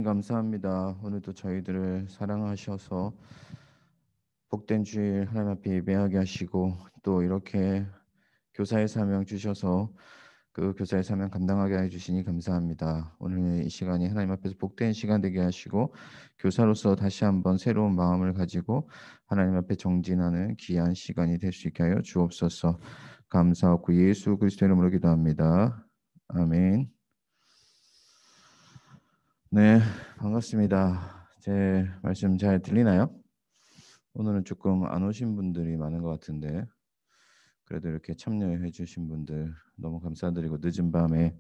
감사합니다. 오늘도 저희들을 사랑하셔서 복된 주일 하나님 앞에 예배하게 하시고 또 이렇게 교사의 사명 주셔서 그 교사의 사명 감당하게 해주시니 감사합니다. 오늘 이 시간이 하나님 앞에서 복된 시간 되게 하시고 교사로서 다시 한번 새로운 마음을 가지고 하나님 앞에 정진하는 귀한 시간이 될 수 있게 하여 주옵소서. 감사하고 예수 그리스도의 이름으로 기도합니다. 아멘. 네, 반갑습니다. 제 말씀 잘 들리나요? 오늘은 조금 안 오신 분들이 많은 것 같은데 그래도 이렇게 참여해 주신 분들 너무 감사드리고 늦은 밤에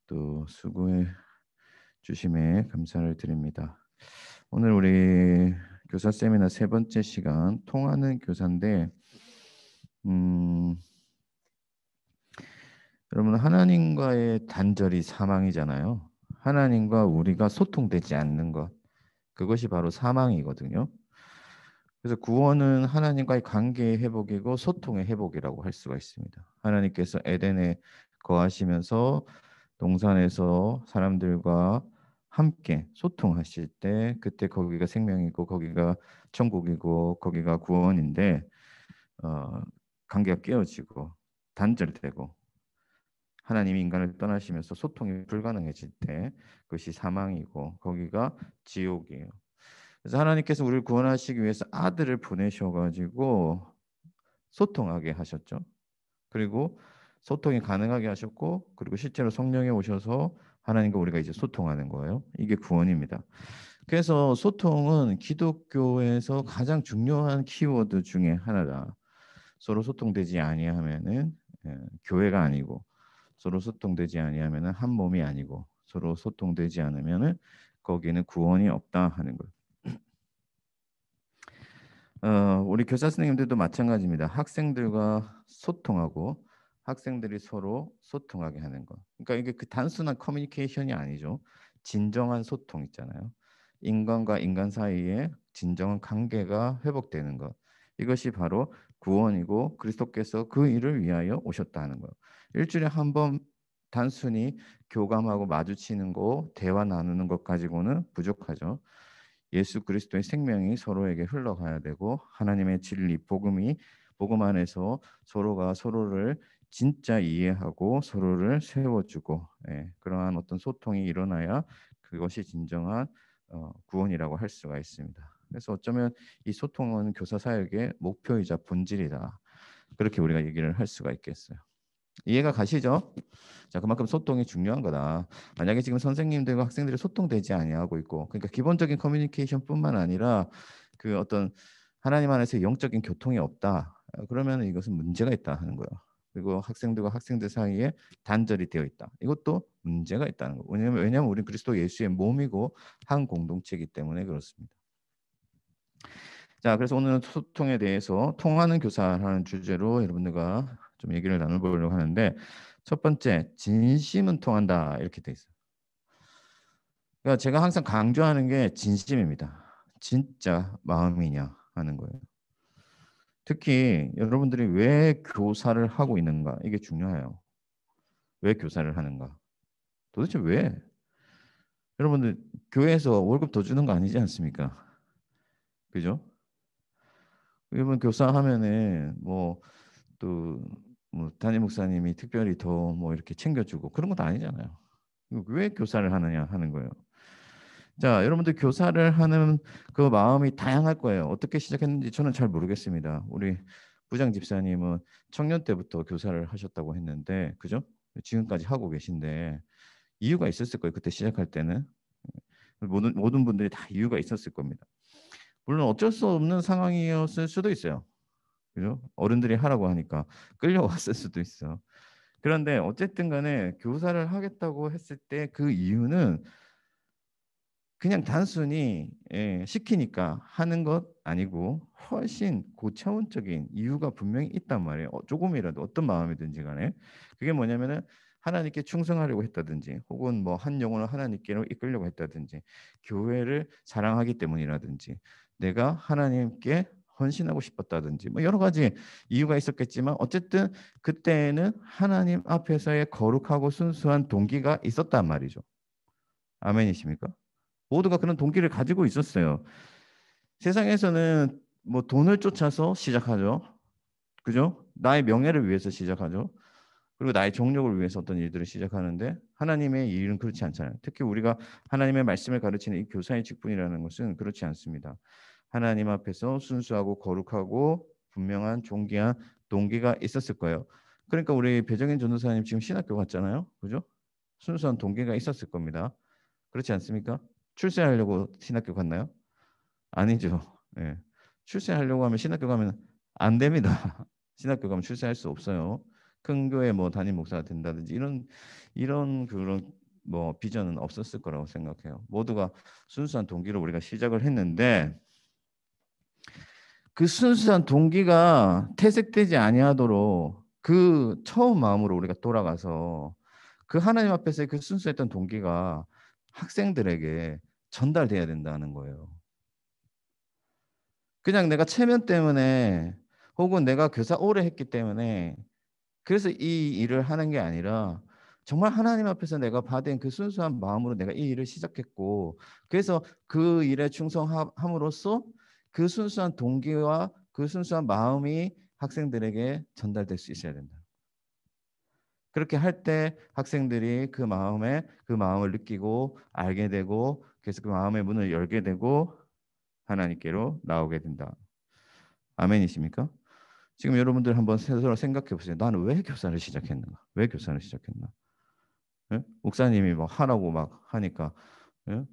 또 수고해 주심에 감사를 드립니다. 오늘 우리 교사 세미나 세 번째 시간 통하는 교사인데 음, 여러분 하나님과의 단절이 사망이잖아요. 하나님과 우리가 소통되지 않는 것 그것이 바로 사망이거든요. 그래서 구원은 하나님과의 관계의 회복이고 소통의 회복이라고 할 수가 있습니다. 하나님께서 에덴에 거하시면서 동산에서 사람들과 함께 소통하실 때 그때 거기가 생명이고 거기가 천국이고 거기가 구원인데 어, 관계가 깨어지고 단절되고 하나님이 인간을 떠나시면서 소통이 불가능해질 때 그것이 사망이고 거기가 지옥이에요. 그래서 하나님께서 우리를 구원하시기 위해서 아들을 보내셔가지고 소통하게 하셨죠. 그리고 소통이 가능하게 하셨고, 그리고 실제로 성령이 오셔서 하나님과 우리가 이제 소통하는 거예요. 이게 구원입니다. 그래서 소통은 기독교에서 가장 중요한 키워드 중에 하나다. 서로 소통되지 아니하면은 교회가 아니고, 서로 소통되지 아니하면은 한 몸이 아니고, 서로 소통되지 않으면은 거기는 구원이 없다 하는 거예요. 우리 교사 선생님들도 마찬가지입니다. 학생들과 소통하고 학생들이 서로 소통하게 하는 것. 그러니까 이게 그 단순한 커뮤니케이션이 아니죠. 진정한 소통 있잖아요. 인간과 인간 사이에 진정한 관계가 회복되는 것. 이것이 바로 구원이고 그리스도께서 그 일을 위하여 오셨다 하는 거예요. 일주일에 한 번 단순히 교감하고 마주치는 거, 대화 나누는 것 가지고는 부족하죠. 예수 그리스도의 생명이 서로에게 흘러가야 되고 하나님의 진리 복음 안에서 서로가 서로를 진짜 이해하고 서로를 세워주고 그러한 어떤 소통이 일어나야 그것이 진정한 구원이라고 할 수가 있습니다. 그래서 어쩌면 이 소통은 교사 사역의 목표이자 본질이다. 그렇게 우리가 얘기를 할 수가 있겠어요. 이해가 가시죠? 자, 그만큼 소통이 중요한 거다. 만약에 지금 선생님들과 학생들이 소통되지 아니하고 있고, 그러니까 기본적인 커뮤니케이션뿐만 아니라 그 어떤 하나님 안에서 영적인 교통이 없다. 그러면 이것은 문제가 있다 하는 거예요. 그리고 학생들과 학생들 사이에 단절이 되어 있다. 이것도 문제가 있다는 거. 왜냐하면 우리 그리스도 예수의 몸이고 한 공동체이기 때문에 그렇습니다. 자, 그래서 오늘은 소통에 대해서 통하는 교사라는 주제로 여러분들과 좀 얘기를 나눠보려고 하는데 첫 번째, 진심은 통한다 이렇게 돼 있어요. 그러니까 제가 항상 강조하는 게 진심입니다. 진짜 마음이냐 하는 거예요. 특히 여러분들이 왜 교사를 하고 있는가 이게 중요해요. 왜 교사를 하는가? 도대체 왜? 여러분들 교회에서 월급 더 주는 거 아니지 않습니까? 그죠? 여러분 교사하면은 뭐 담임 목사님이 특별히 더 뭐 이렇게 챙겨주고 그런 것도 아니잖아요. 왜 교사를 하느냐 하는 거예요. 자, 여러분들 교사를 하는 그 마음이 다양할 거예요. 어떻게 시작했는지 저는 잘 모르겠습니다. 우리 부장 집사님은 청년 때부터 교사를 하셨다고 했는데, 그죠? 지금까지 하고 계신데 이유가 있었을 거예요. 그때 시작할 때는 모든 분들이 다 이유가 있었을 겁니다. 물론 어쩔 수 없는 상황이었을 수도 있어요. 그죠? 어른들이 하라고 하니까 끌려왔을 수도 있어. 그런데 어쨌든 간에 교사를 하겠다고 했을 때 그 이유는 그냥 단순히 시키니까 하는 것 아니고 훨씬 고차원적인 이유가 분명히 있단 말이에요. 조금이라도 어떤 마음이든지 간에. 그게 뭐냐면은 하나님께 충성하려고 했다든지 혹은 뭐 한 영혼을 하나님께로 이끌려고 했다든지 교회를 사랑하기 때문이라든지 내가 하나님께 헌신하고 싶었다든지 뭐 여러 가지 이유가 있었겠지만 어쨌든 그때는 하나님 앞에서의 거룩하고 순수한 동기가 있었단 말이죠. 아멘이십니까? 모두가 그런 동기를 가지고 있었어요. 세상에서는 뭐 돈을 쫓아서 시작하죠. 그죠? 나의 명예를 위해서 시작하죠. 그리고 나의 정력을 위해서 어떤 일들을 시작하는데 하나님의 일은 그렇지 않잖아요. 특히 우리가 하나님의 말씀을 가르치는 이 교사의 직분이라는 것은 그렇지 않습니다. 하나님 앞에서 순수하고 거룩하고 분명한 존귀한 동기가 있었을 거예요. 그러니까 우리 배정현 전도사님 지금 신학교 갔잖아요. 그죠? 순수한 동기가 있었을 겁니다. 그렇지 않습니까? 출세하려고 신학교 갔나요? 아니죠. 예. 출세하려고 하면 신학교 가면 안 됩니다. 신학교 가면 출세할 수 없어요. 큰 교회 뭐 담임 목사가 된다든지 이런 그런 뭐 비전은 없었을 거라고 생각해요. 모두가 순수한 동기로 우리가 시작을 했는데 그 순수한 동기가 퇴색되지 아니하도록 그 처음 마음으로 우리가 돌아가서 그 하나님 앞에서의 그 순수했던 동기가 학생들에게 전달돼야 된다는 거예요. 그냥 내가 체면 때문에 혹은 내가 교사 오래 했기 때문에 그래서 이 일을 하는 게 아니라 정말 하나님 앞에서 내가 받은 그 순수한 마음으로 내가 이 일을 시작했고 그래서 그 일에 충성함으로써 그 순수한 동기와 그 순수한 마음이 학생들에게 전달될 수 있어야 된다. 그렇게 할 때 학생들이 그 마음을 느끼고 알게 되고 그래서 그 마음의 문을 열게 되고 하나님께로 나오게 된다. 아멘이십니까? 지금 여러분들 한번 스스로 생각해 보세요. 나는 왜 교사를 시작했는가? 왜 교사를 시작했나? 예? 목사님이 막 하라고 막 하니까 예?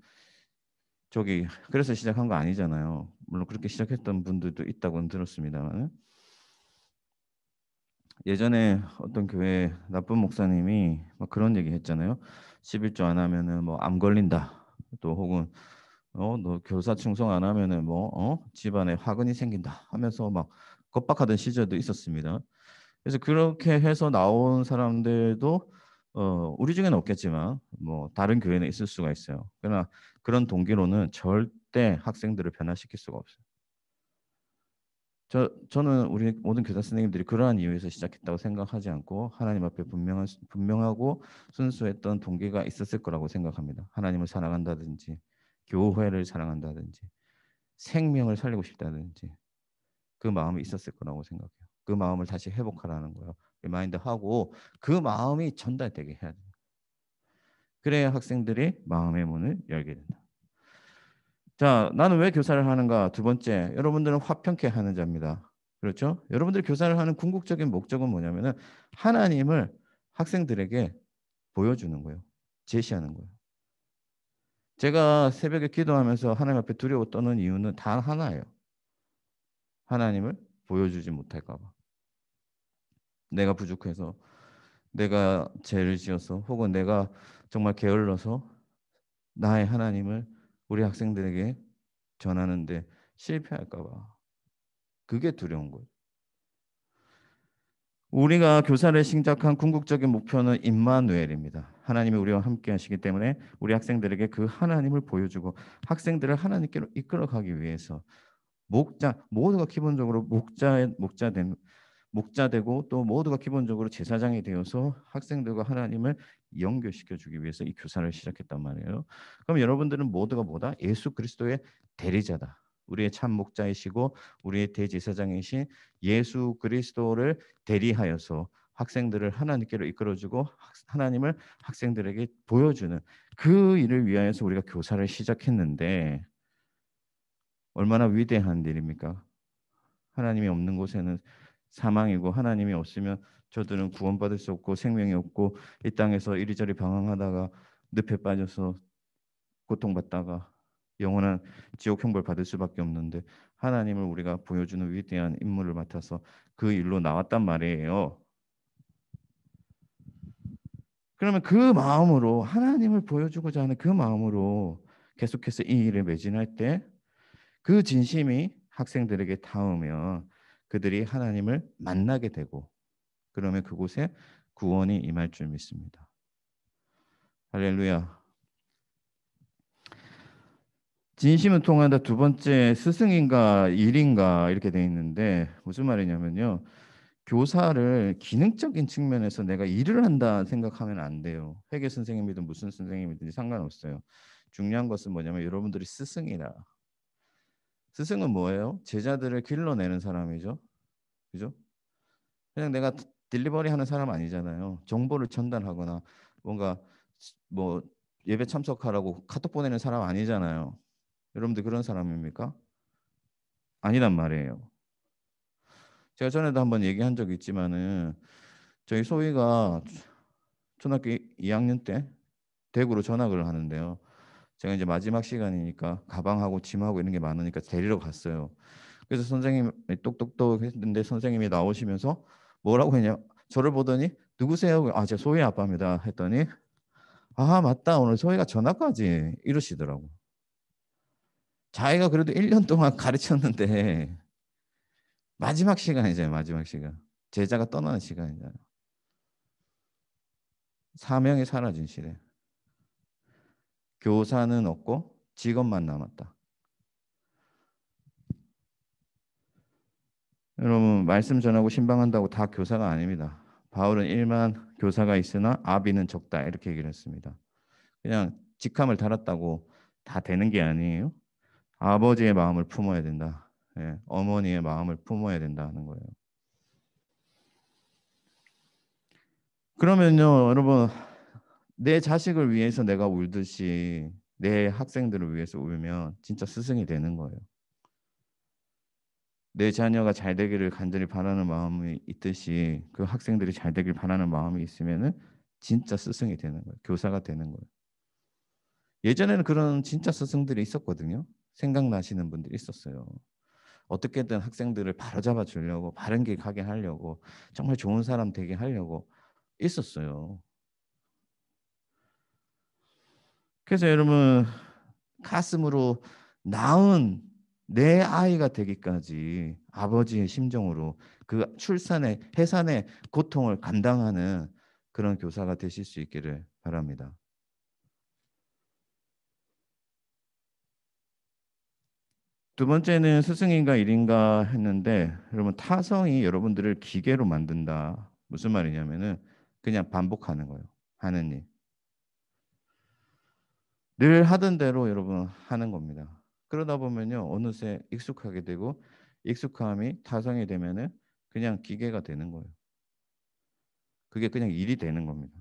저기 그래서 시작한 거 아니잖아요. 물론 그렇게 시작했던 분들도 있다고는 들었습니다만 예전에 어떤 교회 나쁜 목사님이 막 그런 얘기 했잖아요. 11조 안 하면은 뭐 암 걸린다. 또 혹은 너 교사 충성 안 하면은 뭐 집안에 화근이 생긴다 하면서 막 겁박하던 시절도 있었습니다. 그래서 그렇게 해서 나온 사람들도 우리 중에는 없겠지만 뭐 다른 교회는 있을 수가 있어요. 그러나 그런 동기로는 절대 학생들을 변화시킬 수가 없어요. 저는 우리 모든 교사 선생님들이 그러한 이유에서 시작했다고 생각하지 않고 하나님 앞에 분명하고 순수했던 동기가 있었을 거라고 생각합니다. 하나님을 사랑한다든지 교회를 사랑한다든지 생명을 살리고 싶다든지 그 마음이 있었을 거라고 생각해요. 그 마음을 다시 회복하라는 거예요. 리마인드하고 그 마음이 전달되게 해야 돼요. 그래야 학생들이 마음의 문을 열게 된다. 자, 나는 왜 교사를 하는가? 두 번째, 여러분들은 화평케 하는 자입니다. 그렇죠? 여러분들이 교사를 하는 궁극적인 목적은 뭐냐면은 하나님을 학생들에게 보여주는 거예요. 제시하는 거예요. 제가 새벽에 기도하면서 하나님 앞에 두려워 떠는 이유는 단 하나예요. 하나님을 보여주지 못할까 봐. 내가 부족해서 내가 죄를 지어서 혹은 내가 정말 게을러서 나의 하나님을 우리 학생들에게 전하는데 실패할까 봐. 그게 두려운 거예요. 우리가 교사를 시작한 궁극적인 목표는 임마누엘입니다. 하나님이 우리와 함께 하시기 때문에 우리 학생들에게 그 하나님을 보여주고 학생들을 하나님께로 이끌어가기 위해서 모두가 기본적으로 목자 되고 또 모두가 기본적으로 제사장이 되어서 학생들과 하나님을 연결시켜 주기 위해서 이 교사를 시작했단 말이에요. 그럼 여러분들은 모두가 뭐다? 예수 그리스도의 대리자다. 우리의 참 목자이시고 우리의 대제사장이신 예수 그리스도를 대리하여서 학생들을 하나님께로 이끌어주고 하나님을 학생들에게 보여주는 그 일을 위하여서 우리가 교사를 시작했는데 얼마나 위대한 일입니까? 하나님이 없는 곳에는 사망이고 하나님이 없으면 저들은 구원받을 수 없고 생명이 없고 이 땅에서 이리저리 방황하다가 늪에 빠져서 고통받다가 영원한 지옥 형벌 받을 수밖에 없는데 하나님을 우리가 보여주는 위대한 임무를 맡아서 그 일로 나왔단 말이에요. 그러면 그 마음으로 하나님을 보여주고자 하는 그 마음으로 계속해서 이 일을 매진할 때 그 진심이 학생들에게 닿으면 그들이 하나님을 만나게 되고 그러면 그곳에 구원이 임할 줄 믿습니다. 할렐루야. 진심은 통한다. 두 번째 스승인가 일인가 이렇게 돼 있는데 무슨 말이냐면요. 교사를 기능적인 측면에서 내가 일을 한다 생각하면 안 돼요. 회계 선생님이든 무슨 선생님이든지 상관없어요. 중요한 것은 뭐냐면 여러분들이 스승이라. 스승은 뭐예요? 제자들을 길러내는 사람이죠. 그죠? 그냥 내가 딜리버리 하는 사람 아니잖아요. 정보를 전달하거나 뭔가 뭐 예배 참석하라고 카톡 보내는 사람 아니잖아요. 여러분들 그런 사람입니까? 아니란 말이에요. 제가 전에도 한번 얘기한 적 있지만은 저희 소희가 초등학교 2학년 때 대구로 전학을 하는데요. 제가 이제 마지막 시간이니까 가방하고 짐하고 이런 게 많으니까 데리러 갔어요. 그래서 선생님이 똑똑똑 했는데 선생님이 나오시면서 뭐라고 했냐? 저를 보더니 누구세요? 아, 제가 소희 아빠입니다. 했더니 아, 맞다. 오늘 소희가 전학까지 이러시더라고. 자기가 그래도 1년 동안 가르쳤는데 마지막 시간이잖아요. 마지막 시간. 제자가 떠나는 시간이잖아요. 사명이 사라진 시대. 교사는 없고 직업만 남았다. 여러분 말씀 전하고 신방한다고 다 교사가 아닙니다. 바울은 일만 교사가 있으나 아비는 적다 이렇게 얘기를 했습니다. 그냥 직함을 달았다고 다 되는 게 아니에요. 아버지의 마음을 품어야 된다. 예, 어머니의 마음을 품어야 된다는 거예요. 그러면요, 여러분 내 자식을 위해서 내가 울듯이 내 학생들을 위해서 울면 진짜 스승이 되는 거예요. 내 자녀가 잘 되기를 간절히 바라는 마음이 있듯이 그 학생들이 잘 되길 바라는 마음이 있으면은 진짜 스승이 되는 거예요. 교사가 되는 거예요. 예전에는 그런 진짜 스승들이 있었거든요. 생각나시는 분들이 있었어요. 어떻게든 학생들을 바로잡아 주려고 바른 길 가게 하려고 정말 좋은 사람 되게 하려고 있었어요. 그래서 여러분 가슴으로 낳은 내 아이가 되기까지 아버지의 심정으로 그 출산의 해산의 고통을 감당하는 그런 교사가 되실 수 있기를 바랍니다. 두 번째는 스승인가 일인가 했는데 여러분 타성이 여러분들을 기계로 만든다. 무슨 말이냐면은 그냥 반복하는 거예요. 하는 일. 늘 하던 대로 여러분 하는 겁니다. 그러다 보면요. 어느새 익숙하게 되고 익숙함이 타성이 되면은 그냥 기계가 되는 거예요. 그게 그냥 일이 되는 겁니다.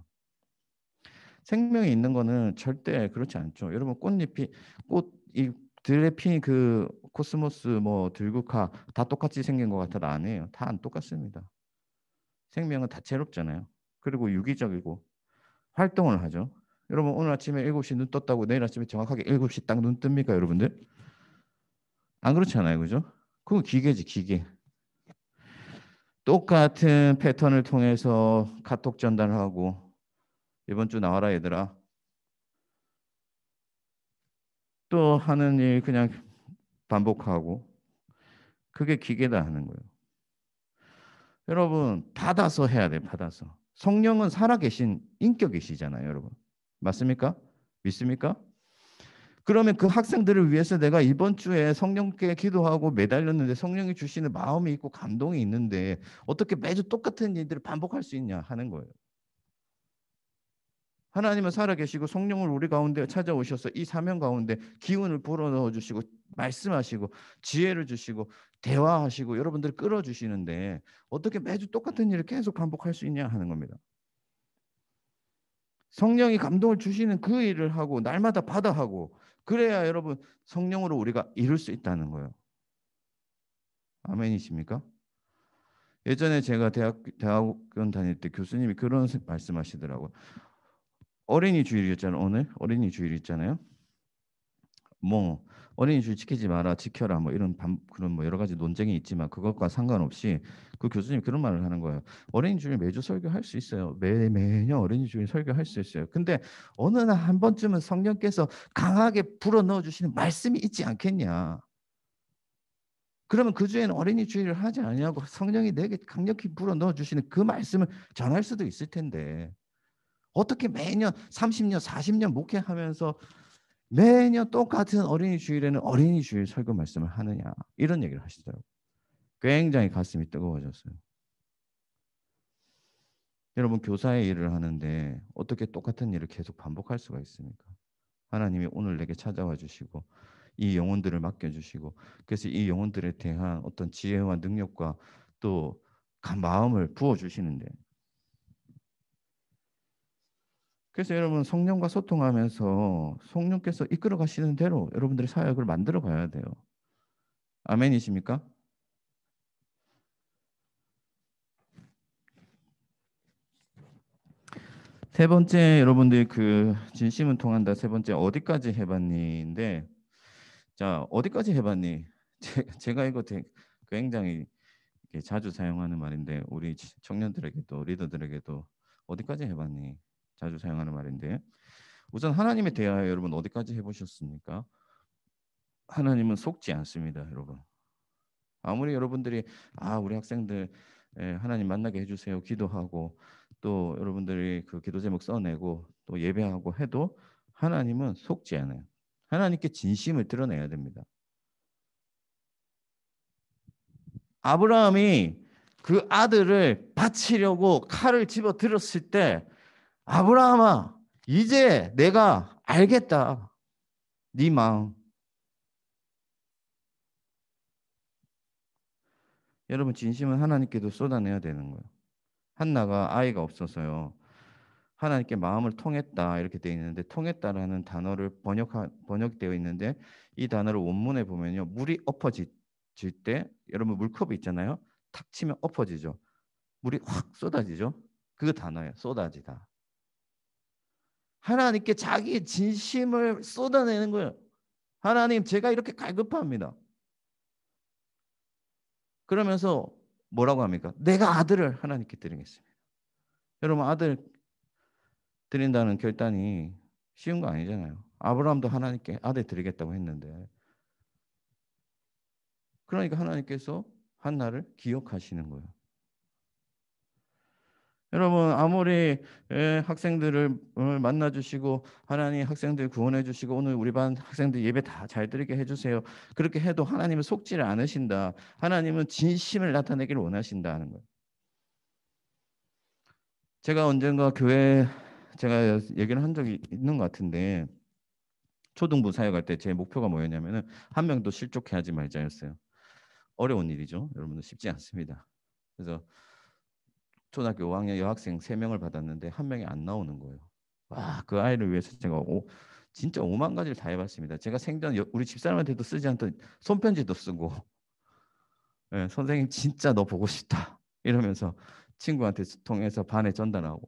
생명이 있는 거는 절대 그렇지 않죠. 여러분 꽃잎이 꽃이 들에 핀 그 코스모스 뭐 들국화 다 똑같이 생긴 것 같아도 아니에요. 다 안 똑같습니다. 생명은 다채롭잖아요. 그리고 유기적이고 활동을 하죠. 여러분 오늘 아침에 7시 눈 떴다고 내일 아침에 정확하게 7시 딱 눈 뜹니까, 여러분들? 안 그렇잖아요. 그죠? 그거 기계지, 기계. 똑같은 패턴을 통해서 카톡 전달하고 이번 주 나와라 얘들아. 또 하는 일 그냥 반복하고 그게 기계다 하는 거예요. 여러분 받아서 해야 돼. 받아서. 성령은 살아계신 인격이시잖아요. 여러분. 맞습니까? 믿습니까? 그러면 그 학생들을 위해서 내가 이번 주에 성령께 기도하고 매달렸는데 성령이 주시는 마음이 있고 감동이 있는데 어떻게 매주 똑같은 일들을 반복할 수 있냐 하는 거예요. 하나님은 살아계시고 성령을 우리 가운데 찾아오셔서 이 사명 가운데 기운을 불어넣어 주시고 말씀하시고 지혜를 주시고 대화하시고 여러분들을 끌어주시는데 어떻게 매주 똑같은 일을 계속 반복할 수 있냐 하는 겁니다. 성령이 감동을 주시는 그 일을 하고 날마다 받아 하고 그래야 여러분 성령으로 우리가 이룰 수 있다는 거예요. 아멘이십니까? 예전에 제가 대학원 다닐 때 교수님이 그런 말씀하시더라고요. 어린이 주일이었잖아요. 오늘 어린이 주일 있잖아요. 뭐 어린이 주일 지키지 마라, 지켜라 뭐 이런 그런 뭐 여러 가지 논쟁이 있지만 그것과 상관없이 그 교수님이 그런 말을 하는 거예요. 어린이 주일 매주 설교할 수 있어요. 매년 어린이 주일 설교할 수 있어요. 근데 어느 날 한 번쯤은 성령께서 강하게 불어넣어 주시는 말씀이 있지 않겠냐. 그러면 그 주에는 어린이 주일을 하지 아니하고 성령이 내게 강력히 불어넣어 주시는 그 말씀을 전할 수도 있을 텐데 어떻게 매년 30년 40년 목회하면서 매년 똑같은 어린이 주일에는 어린이 주일 설교 말씀을 하느냐 이런 얘기를 하시더라고요. 굉장히 가슴이 뜨거워졌어요. 여러분 교사의 일을 하는데 어떻게 똑같은 일을 계속 반복할 수가 있습니까? 하나님이 오늘 내게 찾아와 주시고 이 영혼들을 맡겨주시고 그래서 이 영혼들에 대한 어떤 지혜와 능력과 또 마음을 부어주시는데 그래서 여러분 성령과 소통하면서 성령께서 이끌어 가시는 대로 여러분들의 사역을 만들어 가야 돼요. 아멘이십니까? 세 번째 여러분들 그 진심은 통한다. 세 번째 어디까지 해봤니인데 자 어디까지 해봤니? 제가 이거 굉장히 자주 사용하는 말인데 우리 청년들에게도 리더들에게도 어디까지 해봤니? 자주 사용하는 말인데 우선 하나님에 대하여 여러분 어디까지 해보셨습니까? 하나님은 속지 않습니다, 여러분. 아무리 여러분들이 우리 학생들 하나님 만나게 해주세요 기도하고 또 여러분들이 그 기도 제목 써내고 또 예배하고 해도 하나님은 속지 않아요. 하나님께 진심을 드러내야 됩니다. 아브라함이 그 아들을 바치려고 칼을 집어 들었을 때 아브라함아 이제 내가 알겠다 네 마음. 여러분 진심은 하나님께도 쏟아내야 되는 거예요. 한나가 아이가 없어서요. 하나님께 마음을 통했다 이렇게 되어 있는데 통했다라는 단어를 번역되어 있는데 이 단어를 원문에 보면요. 물이 엎어질 때 여러분 물컵이 있잖아요. 탁 치면 엎어지죠. 물이 확 쏟아지죠. 그 단어예요. 쏟아지다. 하나님께 자기의 진심을 쏟아내는 거예요. 하나님 제가 이렇게 갈급합니다. 그러면서 뭐라고 합니까? 내가 아들을 하나님께 드리겠습니다. 여러분 아들 드린다는 결단이 쉬운 거 아니잖아요. 아브라함도 하나님께 아들 드리겠다고 했는데 그러니까 하나님께서 한나를 기억하시는 거예요. 여러분 아무리 학생들을 만나 주시고 하나님 학생들 구원해 주시고 오늘 우리 반 학생들 예배 다 잘 드리게 해주세요. 그렇게 해도 하나님은 속지를 않으신다. 하나님은 진심을 나타내기를 원하신다는 거예요. 제가 언젠가 교회 제가 얘기를 한 적이 있는 것 같은데 초등부 사역할 때 제 목표가 뭐였냐면은 한 명도 실족해하지 말자였어요. 어려운 일이죠. 여러분들 쉽지 않습니다. 그래서 초등학교 5학년 여학생 3명을 받았는데 한 명이 안 나오는 거예요. 와, 그 아이를 위해서 제가 진짜 5만 가지를 다 해봤습니다. 제가 생전 우리 집사람한테도 쓰지 않던 손편지도 쓰고 네, 선생님 진짜 너 보고 싶다 이러면서 친구한테 통해서 반에 전달하고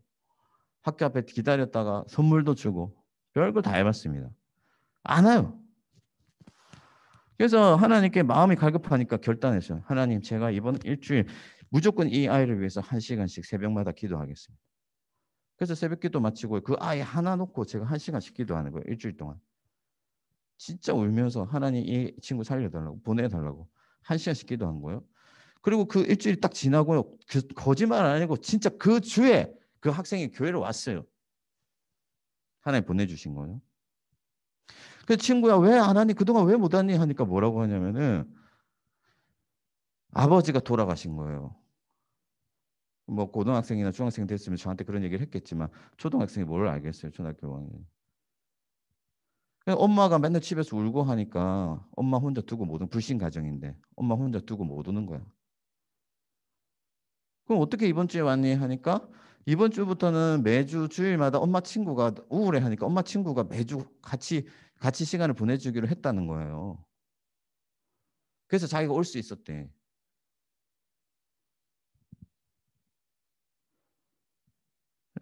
학교 앞에 기다렸다가 선물도 주고 별걸 다 해봤습니다. 안 와요. 그래서 하나님께 마음이 갈급하니까 결단했어요. 하나님 제가 이번 일주일 무조건 이 아이를 위해서 1시간씩 새벽마다 기도하겠습니다. 그래서 새벽 기도 마치고 그 아이 하나 놓고 제가 1시간씩 기도하는 거예요. 일주일 동안. 진짜 울면서 하나님 이 친구 살려달라고 보내달라고 1시간씩 기도한 거예요. 그리고 그 일주일이 딱 지나고요. 거짓말 안 아니고 진짜 그 주에 그 학생이 교회를 왔어요. 하나님 보내주신 거예요. 그 친구야 왜 안 하니 그동안 왜 못 왔니 하니까 뭐라고 하냐면은 아버지가 돌아가신 거예요. 뭐 고등학생이나 중학생 됐으면 저한테 그런 얘기를 했겠지만 초등학생이 뭘 알겠어요. 초등학교 5학년. 엄마가 맨날 집에서 울고 하니까 엄마 혼자 두고 못 오는 불신 가정인데 엄마 혼자 두고 못 오는 거야. 그럼 어떻게 이번 주에 왔니 하니까 이번 주부터는 매주 주일마다 엄마 친구가 우울해 하니까 엄마 친구가 매주 같이 시간을 보내주기로 했다는 거예요. 그래서 자기가 올 수 있었대.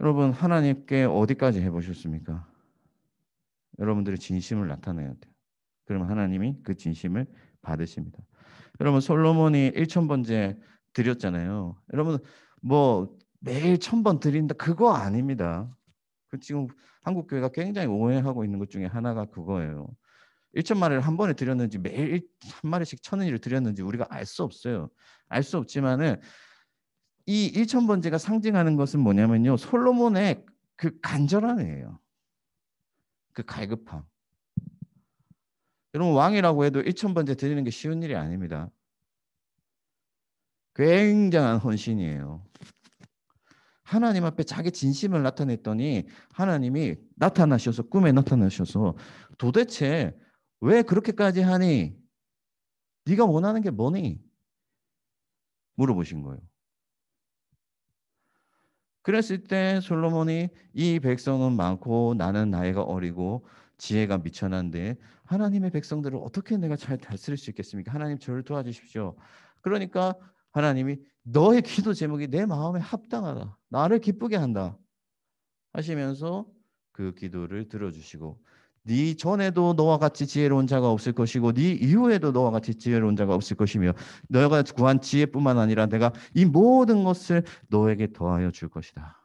여러분 하나님께 어디까지 해보셨습니까? 여러분들의 진심을 나타내야 돼요. 그러면 하나님이 그 진심을 받으십니다. 여러분 솔로몬이 1,000번째 드렸잖아요. 여러분 뭐 매일 1,000번 드린다 그거 아닙니다. 그 지금 한국 교회가 굉장히 오해하고 있는 것 중에 하나가 그거예요. 1,000마리를 한 번에 드렸는지 매일 한 마리씩 1,000원을 드렸는지 우리가 알 수 없어요. 알 수 없지만은 이 1,000번째가 상징하는 것은 뭐냐면요. 솔로몬의 그 간절함이에요. 그 갈급함. 여러분 왕이라고 해도 1,000번째 드리는 게 쉬운 일이 아닙니다. 굉장한 헌신이에요. 하나님 앞에 자기 진심을 나타냈더니 하나님이 나타나셔서 꿈에 나타나셔서 도대체 왜 그렇게까지 하니? 네가 원하는 게 뭐니? 물어보신 거예요. 그랬을 때 솔로몬이 이 백성은 많고 나는 나이가 어리고 지혜가 미천한데 하나님의 백성들을 어떻게 내가 잘 다스릴 수 있겠습니까? 하나님 저를 도와주십시오. 그러니까 하나님이 너의 기도 제목이 내 마음에 합당하다. 나를 기쁘게 한다. 하시면서 그 기도를 들어주시고 네 전에도 너와 같이 지혜로운 자가 없을 것이고 네 이후에도 너와 같이 지혜로운 자가 없을 것이며 너가 구한 지혜뿐만 아니라 내가 이 모든 것을 너에게 더하여 줄 것이다.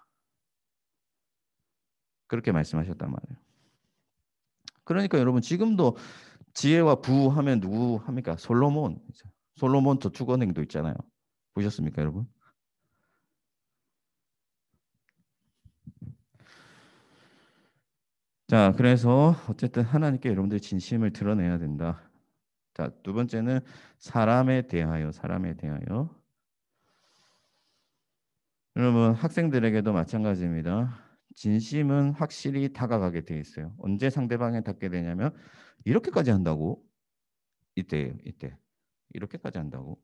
그렇게 말씀하셨단 말이에요. 그러니까 여러분 지금도 지혜와 부하면 누구 합니까? 솔로몬. 솔로몬 저축은행도 있잖아요. 보셨습니까, 여러분? 자, 그래서 어쨌든 하나님께 여러분들이 진심을 드러내야 된다. 자, 두 번째는 사람에 대하여, 사람에 대하여. 여러분, 학생들에게도 마찬가지입니다. 진심은 확실히 다가가게 돼 있어요. 언제 상대방에 닿게 되냐면 이렇게까지 한다고? 이때예요, 이때. 이렇게까지 한다고?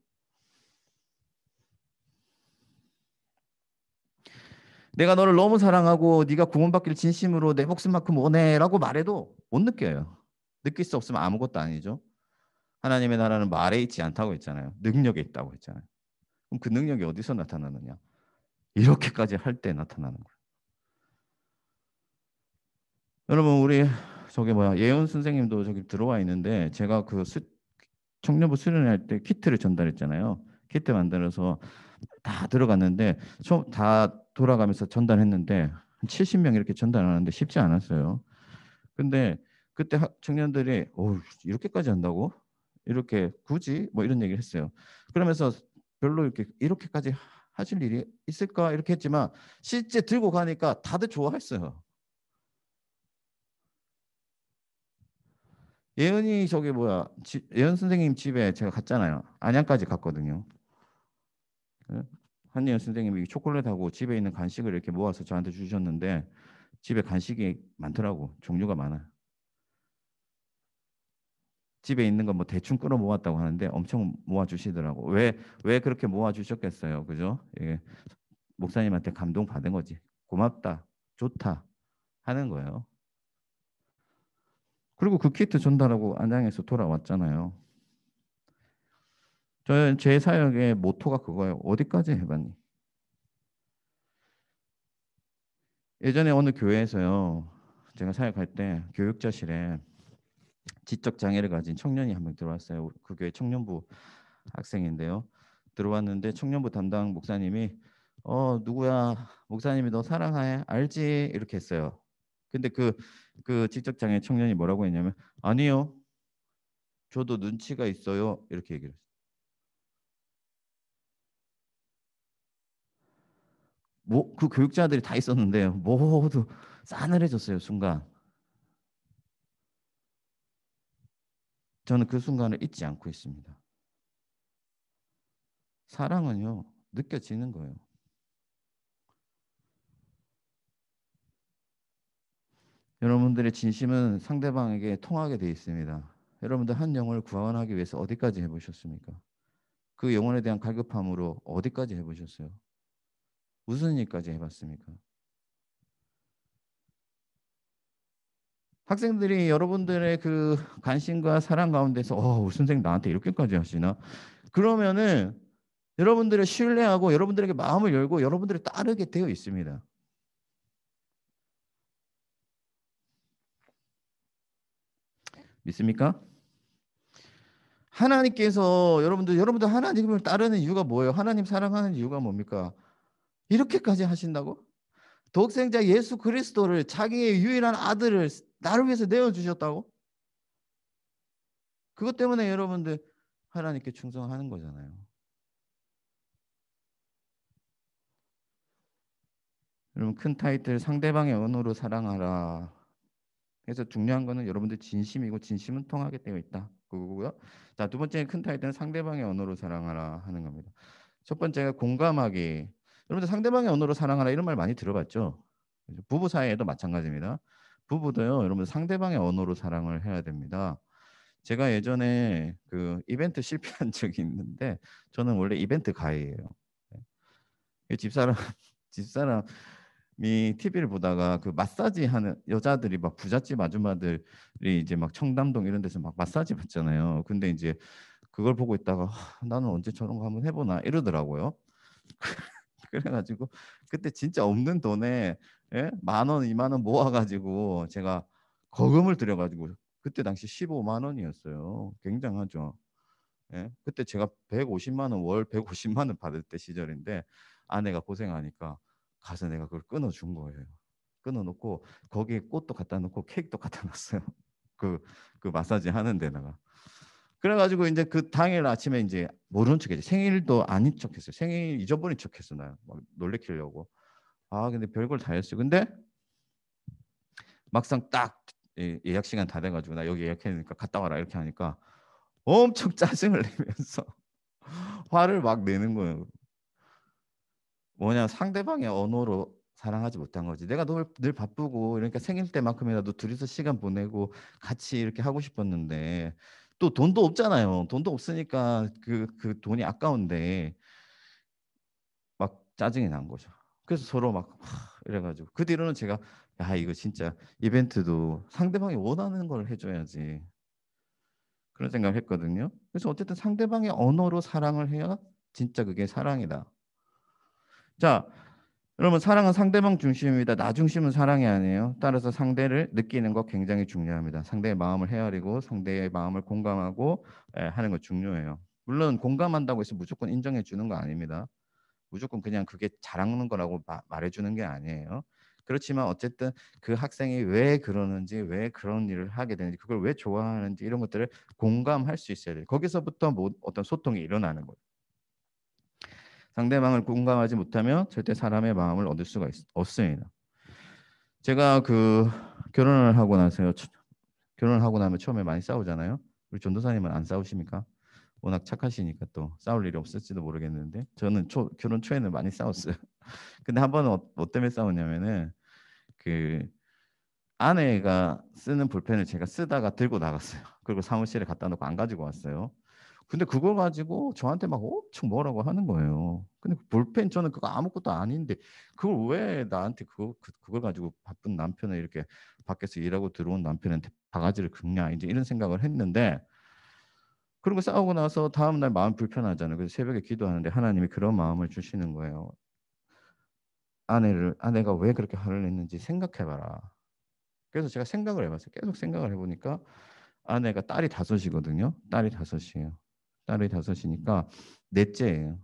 내가 너를 너무 사랑하고 네가 구원받기를 진심으로 내 목숨만큼 원해라고 말해도 못 느껴요. 느낄 수 없으면 아무것도 아니죠. 하나님의 나라는 말에 있지 않다고 했잖아요. 능력에 있다고 했잖아요. 그럼 그 능력이 어디서 나타나느냐? 이렇게까지 할 때 나타나는 거예요. 여러분 우리 저기 뭐야 예언 선생님도 저기 들어와 있는데 제가 그 청년부 수련회 때 키트를 전달했잖아요. 키트 만들어서 다 들어갔는데 다 돌아가면서 전달했는데 한 70명 이렇게 전달하는데 쉽지 않았어요. 근데 그때 청년들이 이렇게까지 한다고? 이렇게 굳이 뭐 이런 얘기를 했어요. 그러면서 별로 이렇게까지 하실 일이 있을까 이렇게 했지만 실제 들고 가니까 다들 좋아했어요. 예은이 저기 뭐야 예은 선생님 집에 제가 갔잖아요. 안양까지 갔거든요. 예? 한예은 선생님이 초콜릿하고 집에 있는 간식을 이렇게 모아서 저한테 주셨는데 집에 간식이 많더라고. 종류가 많아요. 집에 있는 거 뭐 대충 끌어 모았다고 하는데 엄청 모아 주시더라고. 왜 그렇게 모아 주셨겠어요. 그죠? 예. 목사님한테 감동 받은 거지. 고맙다. 좋다. 하는 거예요. 그리고 그 키트 전달하고 안양에서 돌아왔잖아요. 제 사역의 모토가 그거예요. 어디까지 해봤니? 예전에 어느 교회에서요. 제가 사역할 때 교육자실에 지적 장애를 가진 청년이 한 명 들어왔어요. 그 교회 청년부 학생인데요. 들어왔는데 청년부 담당 목사님이 누구야? 목사님이 너 사랑해? 알지? 이렇게 했어요. 근데 그 지적 장애 청년이 뭐라고 했냐면 아니요. 저도 눈치가 있어요. 이렇게 얘기를 했어요. 그 교육자들이 다 있었는데 모두 싸늘해졌어요. 순간. 저는 그 순간을 잊지 않고 있습니다. 사랑은요. 느껴지는 거예요. 여러분들의 진심은 상대방에게 통하게 돼 있습니다. 여러분들 한 영혼을 구원하기 위해서 어디까지 해보셨습니까? 그 영혼에 대한 갈급함으로 어디까지 해보셨어요? 무슨 일까지 해봤습니까? 학생들이 여러분들의 그 관심과 사랑 가운데서 우리 선생님 나한테 이렇게까지 하시나? 그러면은 여러분들을 신뢰하고 여러분들에게 마음을 열고 여러분들을 따르게 되어 있습니다. 믿습니까? 하나님께서 여러분들 하나님을 따르는 이유가 뭐예요? 하나님 사랑하는 이유가 뭡니까? 이렇게까지 하신다고? 독생자 예수 그리스도를 자기의 유일한 아들을 나를 위해서 내어 주셨다고? 그것 때문에 여러분들 하나님께 충성하는 거잖아요. 여러분 큰 타이틀 상대방의 언어로 사랑하라. 그래서 중요한 거는 여러분들 진심이고 진심은 통하게 되어 있다. 그거고요. 자, 두 번째 큰 타이틀은 상대방의 언어로 사랑하라 하는 겁니다. 첫 번째가 공감하기. 여러분들 상대방의 언어로 사랑하라 이런 말 많이 들어봤죠? 부부 사이에도 마찬가지입니다. 부부도요, 여러분 상대방의 언어로 사랑을 해야 됩니다. 제가 예전에 그 이벤트 실패한 적이 있는데 저는 원래 이벤트 가이예요. 집사람 집사람이 TV를 보다가 그 마사지 하는 여자들이 막 부잣집 아줌마들이 이제 막 청담동 이런 데서 막 마사지 받잖아요. 근데 이제 그걸 보고 있다가 나는 언제 저런 거 한번 해보나 이러더라고요. 그래가지고 그때 진짜 없는 돈에 예? 10,000원, 20,000원 모아가지고 제가 거금을 들여가지고 그때 당시 15만 원이었어요. 굉장하죠. 예? 그때 제가 150만 원 월 150만 원 받을 때 시절인데 아내가 고생하니까 가서 내가 그걸 끊어준 거예요. 끊어놓고 거기에 꽃도 갖다 놓고 케이크도 갖다 놨어요. 그, 그 마사지 하는 데다가. 그래가지고 이제 그 당일 아침에 이제 모르는 척했지. 생일도 아닌 척했어요. 생일 잊어버린 척했어 나. 막 놀래키려고. 아 근데 별걸 다 했어요. 근데 막상 딱 예약 시간 다 돼가지고 나 여기 예약했으니까 갔다 와라 이렇게 하니까 엄청 짜증을 내면서 화를 막 내는 거예요. 뭐냐 상대방의 언어로 사랑하지 못한 거지. 내가 늘 바쁘고 그러니까 생일 때만큼이라도 둘이서 시간 보내고 같이 이렇게 하고 싶었는데 또 돈도 없잖아요. 돈도 없으니까 그 돈이 아까운데 막 짜증이 난 거죠. 그래서 서로 막 이래가지고 그 뒤로는 제가 야 이거 진짜 이벤트도 상대방이 원하는 걸 해줘야지 그런 생각을 했거든요. 그래서 어쨌든 상대방의 언어로 사랑을 해야 진짜 그게 사랑이다. 자, 여러분 사랑은 상대방 중심입니다. 나 중심은 사랑이 아니에요. 따라서 상대를 느끼는 거 굉장히 중요합니다. 상대의 마음을 헤아리고 상대의 마음을 공감하고 하는 거 중요해요. 물론 공감한다고 해서 무조건 인정해 주는 거 아닙니다. 무조건 그냥 그게 잘하는 거라고 말해주는 게 아니에요. 그렇지만 어쨌든 그 학생이 왜 그러는지 왜 그런 일을 하게 되는지 그걸 왜 좋아하는지 이런 것들을 공감할 수 있어야 돼요. 거기서부터 뭐 어떤 소통이 일어나는 거예요. 상대방을 공감하지 못하면 절대 사람의 마음을 얻을 수가 없습니다. 제가 그 결혼을 하고 나서요. 결혼을 하고 나면 처음에 많이 싸우잖아요. 우리 전도사님은 안 싸우십니까? 워낙 착하시니까 또 싸울 일이 없을지도 모르겠는데 저는 결혼 초에는 많이 싸웠어요. 근데 한 번은 때문에 싸웠냐면은 그 아내가 쓰는 볼펜을 제가 쓰다가 들고 나갔어요. 그리고 사무실에 갖다 놓고 안 가지고 왔어요. 근데 그걸 가지고 저한테 막 엄청 뭐라고 하는 거예요. 근데 그 볼펜 저는 그거 아무것도 아닌데 그걸 왜 나한테 그걸 가지고 바쁜 남편을 이렇게 밖에서 일하고 들어온 남편한테 바가지를 긁냐 이제 이런 생각을 했는데 그리고 싸우고 나서 다음 날 마음 불편하잖아요. 그래서 새벽에 기도하는데 하나님이 그런 마음을 주시는 거예요. 아내가 왜 그렇게 화를 냈는지 생각해봐라. 그래서 제가 생각을 해봤어요. 계속 생각을 해보니까 아내가 딸이 5이거든요. 딸이 5이에요. 딸이 5이니까 넷째예요.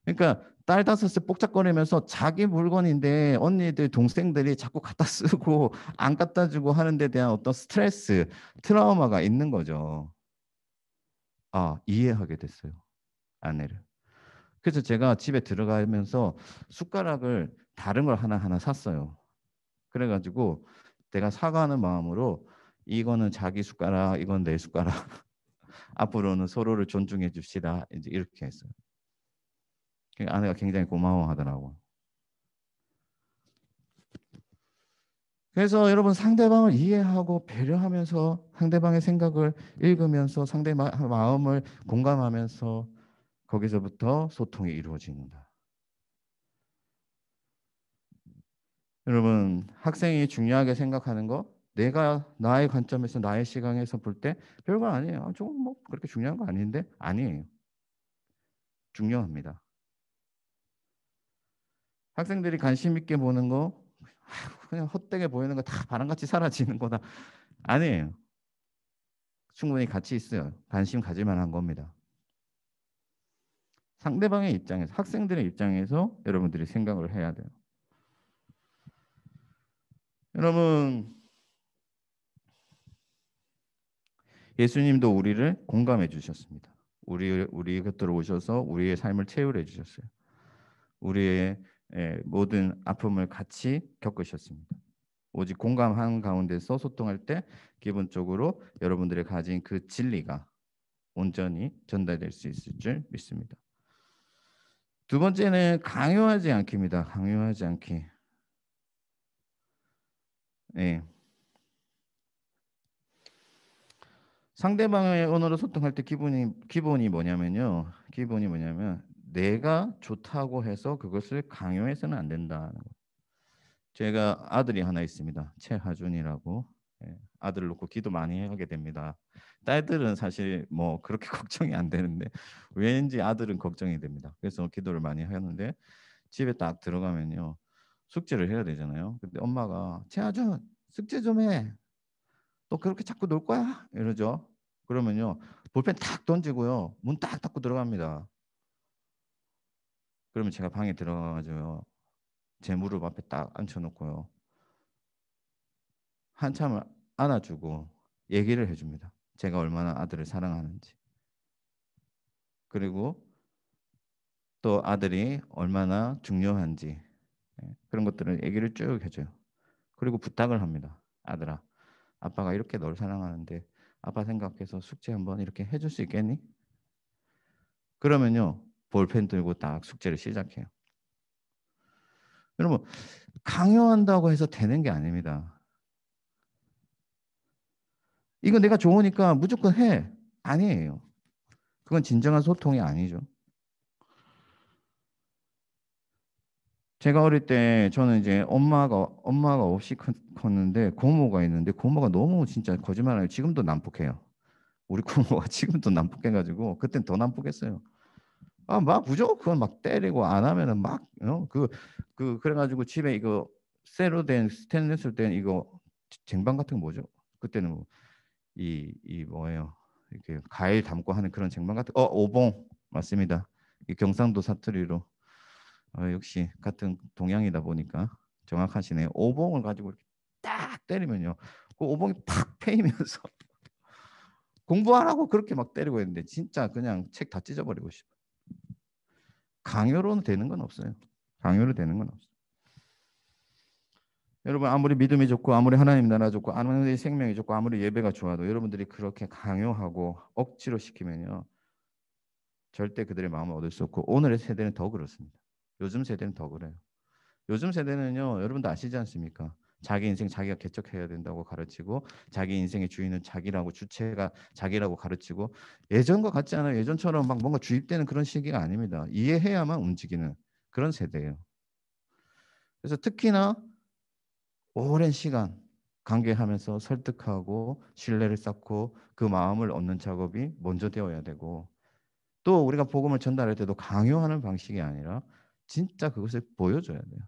그러니까 딸 5을 복잡거리면서 자기 물건인데 언니들 동생들이 자꾸 갖다 쓰고 안 갖다 주고 하는 데 대한 어떤 스트레스, 트라우마가 있는 거죠. 아, 이해하게 됐어요. 아내를. 그래서 제가 집에 들어가면서 숟가락을 다른 걸 하나하나 샀어요. 그래가지고 내가 사과하는 마음으로 이거는 자기 숟가락, 이건 내 숟가락. 앞으로는 서로를 존중해 줍시다. 이제 이렇게 했어요. 아내가 굉장히 고마워하더라고. 그래서 여러분 상대방을 이해하고 배려하면서 상대방의 생각을 읽으면서 마음을 공감하면서 거기서부터 소통이 이루어진다. 여러분 학생이 중요하게 생각하는 거 내가 나의 관점에서 나의 시각에서 볼 때 별거 아니에요. 아, 저건 뭐 그렇게 중요한 거 아닌데 아니에요. 중요합니다. 학생들이 관심 있게 보는 거 그냥 헛되게 보이는 거 다 바람같이 사라지는 거다. 아니에요. 충분히 가치 있어요. 관심 가질 만한 겁니다. 상대방의 입장에서 학생들의 입장에서 여러분들이 생각을 해야 돼요. 여러분 예수님도 우리를 공감해 주셨습니다. 우리 곁으로 오셔서 우리의 삶을 채울해 주셨어요. 우리의 모든 아픔을 같이 겪으셨습니다. 오직 공감하는 가운데서 소통할 때 기본적으로 여러분들이 가진 그 진리가 온전히 전달될 수 있을 줄 믿습니다. 두 번째는 강요하지 않기입니다. 강요하지 않기. 예. 상대방의 언어로 소통할 때 기본이 뭐냐면요. 기본이 뭐냐면 내가 좋다고 해서 그것을 강요해서는 안 된다. 제가 아들이 하나 있습니다. 최하준이라고. 예, 아들을 놓고 기도 많이 하게 됩니다. 딸들은 사실 뭐 그렇게 걱정이 안 되는데 왠지 아들은 걱정이 됩니다. 그래서 기도를 많이 하는데 집에 딱 들어가면요. 숙제를 해야 되잖아요. 근데 엄마가 최하준 숙제 좀 해. 너 그렇게 자꾸 놀 거야? 이러죠. 그러면요. 볼펜 탁 던지고요. 문 딱 닫고 들어갑니다. 그러면 제가 방에 들어가가지고요. 제 무릎 앞에 딱 앉혀놓고요. 한참을 안아주고 얘기를 해줍니다. 제가 얼마나 아들을 사랑하는지. 그리고 또 아들이 얼마나 중요한지. 그런 것들을 얘기를 쭉 해줘요. 그리고 부탁을 합니다. 아들아, 아빠가 이렇게 널 사랑하는데 아빠 생각해서 숙제 한번 이렇게 해줄 수 있겠니? 그러면요. 볼펜 들고 딱 숙제를 시작해요. 여러분, 강요한다고 해서 되는 게 아닙니다. 이거 내가 좋으니까 무조건 해. 아니에요. 그건 진정한 소통이 아니죠. 제가 어릴 때 저는 이제 엄마가 없이 컸는데 고모가 있는데 고모가 너무 진짜 거짓말해요. 지금도 난폭해요. 우리 고모가 지금도 난폭해가지고 그땐 더 난폭했어요. 아, 막 무조건 막 때리고 안 하면은 막 그래가지고 집에 이거 쇠로 된 스테인리스로 된 이거 쟁반 같은 거 뭐죠? 그때는 뭐 이 뭐예요? 이렇게 과일 담고 하는 그런 쟁반 같은 오봉 맞습니다. 이 경상도 사투리로 역시 같은 동양이다 보니까 정확하시네요. 오봉을 가지고 이렇게 딱 때리면요. 그 오봉이 팍 패이면서 공부하라고 그렇게 막 때리고 있는데 진짜 그냥 책 다 찢어버리고 싶어. 강요로는 되는 건 없어요. 강요로 되는 건 없어요. 여러분 아무리 믿음이 좋고 아무리 하나님 나라 좋고 아무리 생명이 좋고 아무리 예배가 좋아도 여러분들이 그렇게 강요하고 억지로 시키면요. 절대 그들의 마음을 얻을 수 없고 오늘의 세대는 더 그렇습니다. 요즘 세대는 더 그래요. 요즘 세대는요. 여러분도 아시지 않습니까? 자기 인생 자기가 개척해야 된다고 가르치고 자기 인생의 주인은 자기라고 주체가 자기라고 가르치고 예전과 같지 않아요. 예전처럼 막 뭔가 주입되는 그런 시기가 아닙니다. 이해해야만 움직이는 그런 세대예요. 그래서 특히나 오랜 시간 관계하면서 설득하고 신뢰를 쌓고 그 마음을 얻는 작업이 먼저 되어야 되고 또 우리가 복음을 전달할 때도 강요하는 방식이 아니라 진짜 그것을 보여줘야 돼요.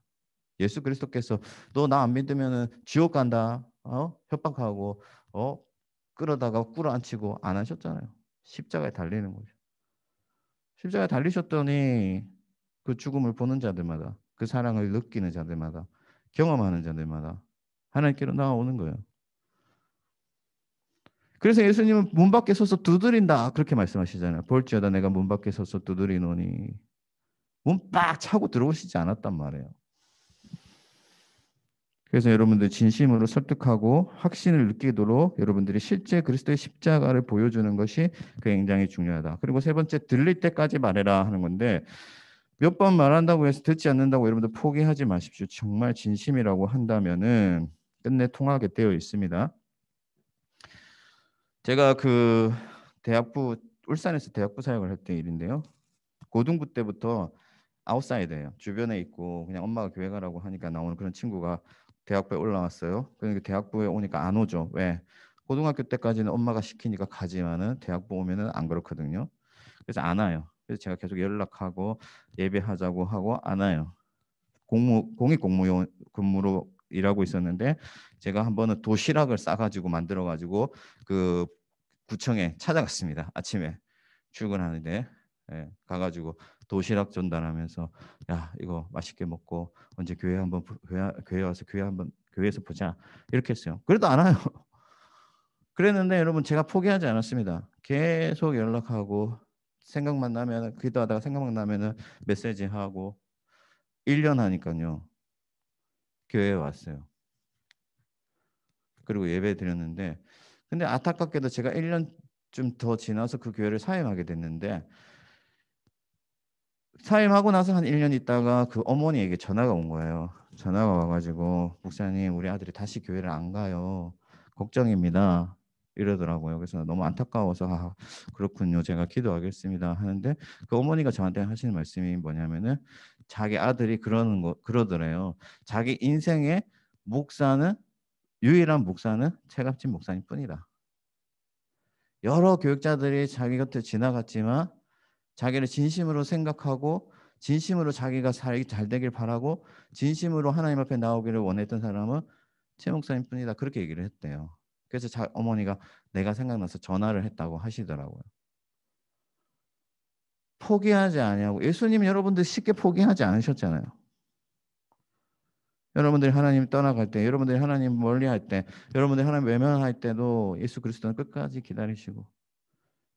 예수 그리스도께서 너 나 안 믿으면은 지옥 간다. 협박하고 끌어다가 끌어안치고 안 하셨잖아요. 십자가에 달리는 거죠. 십자가에 달리셨더니 그 죽음을 보는 자들마다 그 사랑을 느끼는 자들마다 경험하는 자들마다 하나님께로 나아오는 거예요. 그래서 예수님은 문 밖에 서서 두드린다 그렇게 말씀하시잖아요. 볼지어다 내가 문 밖에 서서 두드리노니 문 빡 차고 들어오시지 않았단 말이에요. 그래서 여러분들 진심으로 설득하고 확신을 느끼도록 여러분들이 실제 그리스도의 십자가를 보여주는 것이 굉장히 중요하다. 그리고 세 번째 들릴 때까지 말해라 하는 건데 몇 번 말한다고 해서 듣지 않는다고 여러분들 포기하지 마십시오. 정말 진심이라고 한다면은 끝내 통하게 되어 있습니다. 제가 그 대학부 울산에서 대학부 사역을 할 때 일인데요. 고등부 때부터 아웃사이더예요. 주변에 있고 그냥 엄마가 교회 가라고 하니까 나오는 그런 친구가 대학부에 올라왔어요. 그러니까 대학부에 오니까 안 오죠. 왜? 고등학교 때까지는 엄마가 시키니까 가지만은 대학부 오면은 안 그렇거든요. 그래서 안 와요. 그래서 제가 계속 연락하고 예배하자고 하고 안 와요. 공익 공무원 근무로 일하고 있었는데 제가 한 번은 도시락을 싸가지고 만들어가지고 그 구청에 찾아갔습니다. 아침에 출근하는데 가가지고 도시락 전달하면서 야 이거 맛있게 먹고 언제 교회 한번 교회 와서 교회 한번 교회에서 보자 이렇게 했어요. 그래도 안 와요. 그랬는데 여러분 제가 포기하지 않았습니다. 계속 연락하고 생각만 나면 기도하다가 생각만 나면은 메시지하고 1년 하니까요. 교회에 왔어요. 그리고 예배 드렸는데 근데 안타깝게도 제가 1년쯤 더 지나서 그 교회를 사임하게 됐는데 사임하고 나서 한 1년 있다가 그 어머니에게 전화가 온 거예요. 전화가 와가지고 목사님 우리 아들이 다시 교회를 안 가요. 걱정입니다. 이러더라고요. 그래서 너무 안타까워서 아, 그렇군요. 제가 기도하겠습니다 하는데 그 어머니가 저한테 하시는 말씀이 뭐냐면은 자기 아들이 그러는 거 그러더래요. 자기 인생의 목사는 유일한 목사는 최갑진 목사님 뿐이다. 여러 교육자들이 자기 곁에 지나갔지만 자기를 진심으로 생각하고 진심으로 자기가 잘 되길 바라고 진심으로 하나님 앞에 나오기를 원했던 사람은 최 목사님 뿐이다. 그렇게 얘기를 했대요. 그래서 어머니가 내가 생각나서 전화를 했다고 하시더라고요. 포기하지 아니하고 예수님 여러분들 쉽게 포기하지 않으셨잖아요. 여러분들이 하나님 떠나갈 때, 여러분들이 하나님 멀리할 때, 여러분들이 하나님 외면할 때도 예수 그리스도는 끝까지 기다리시고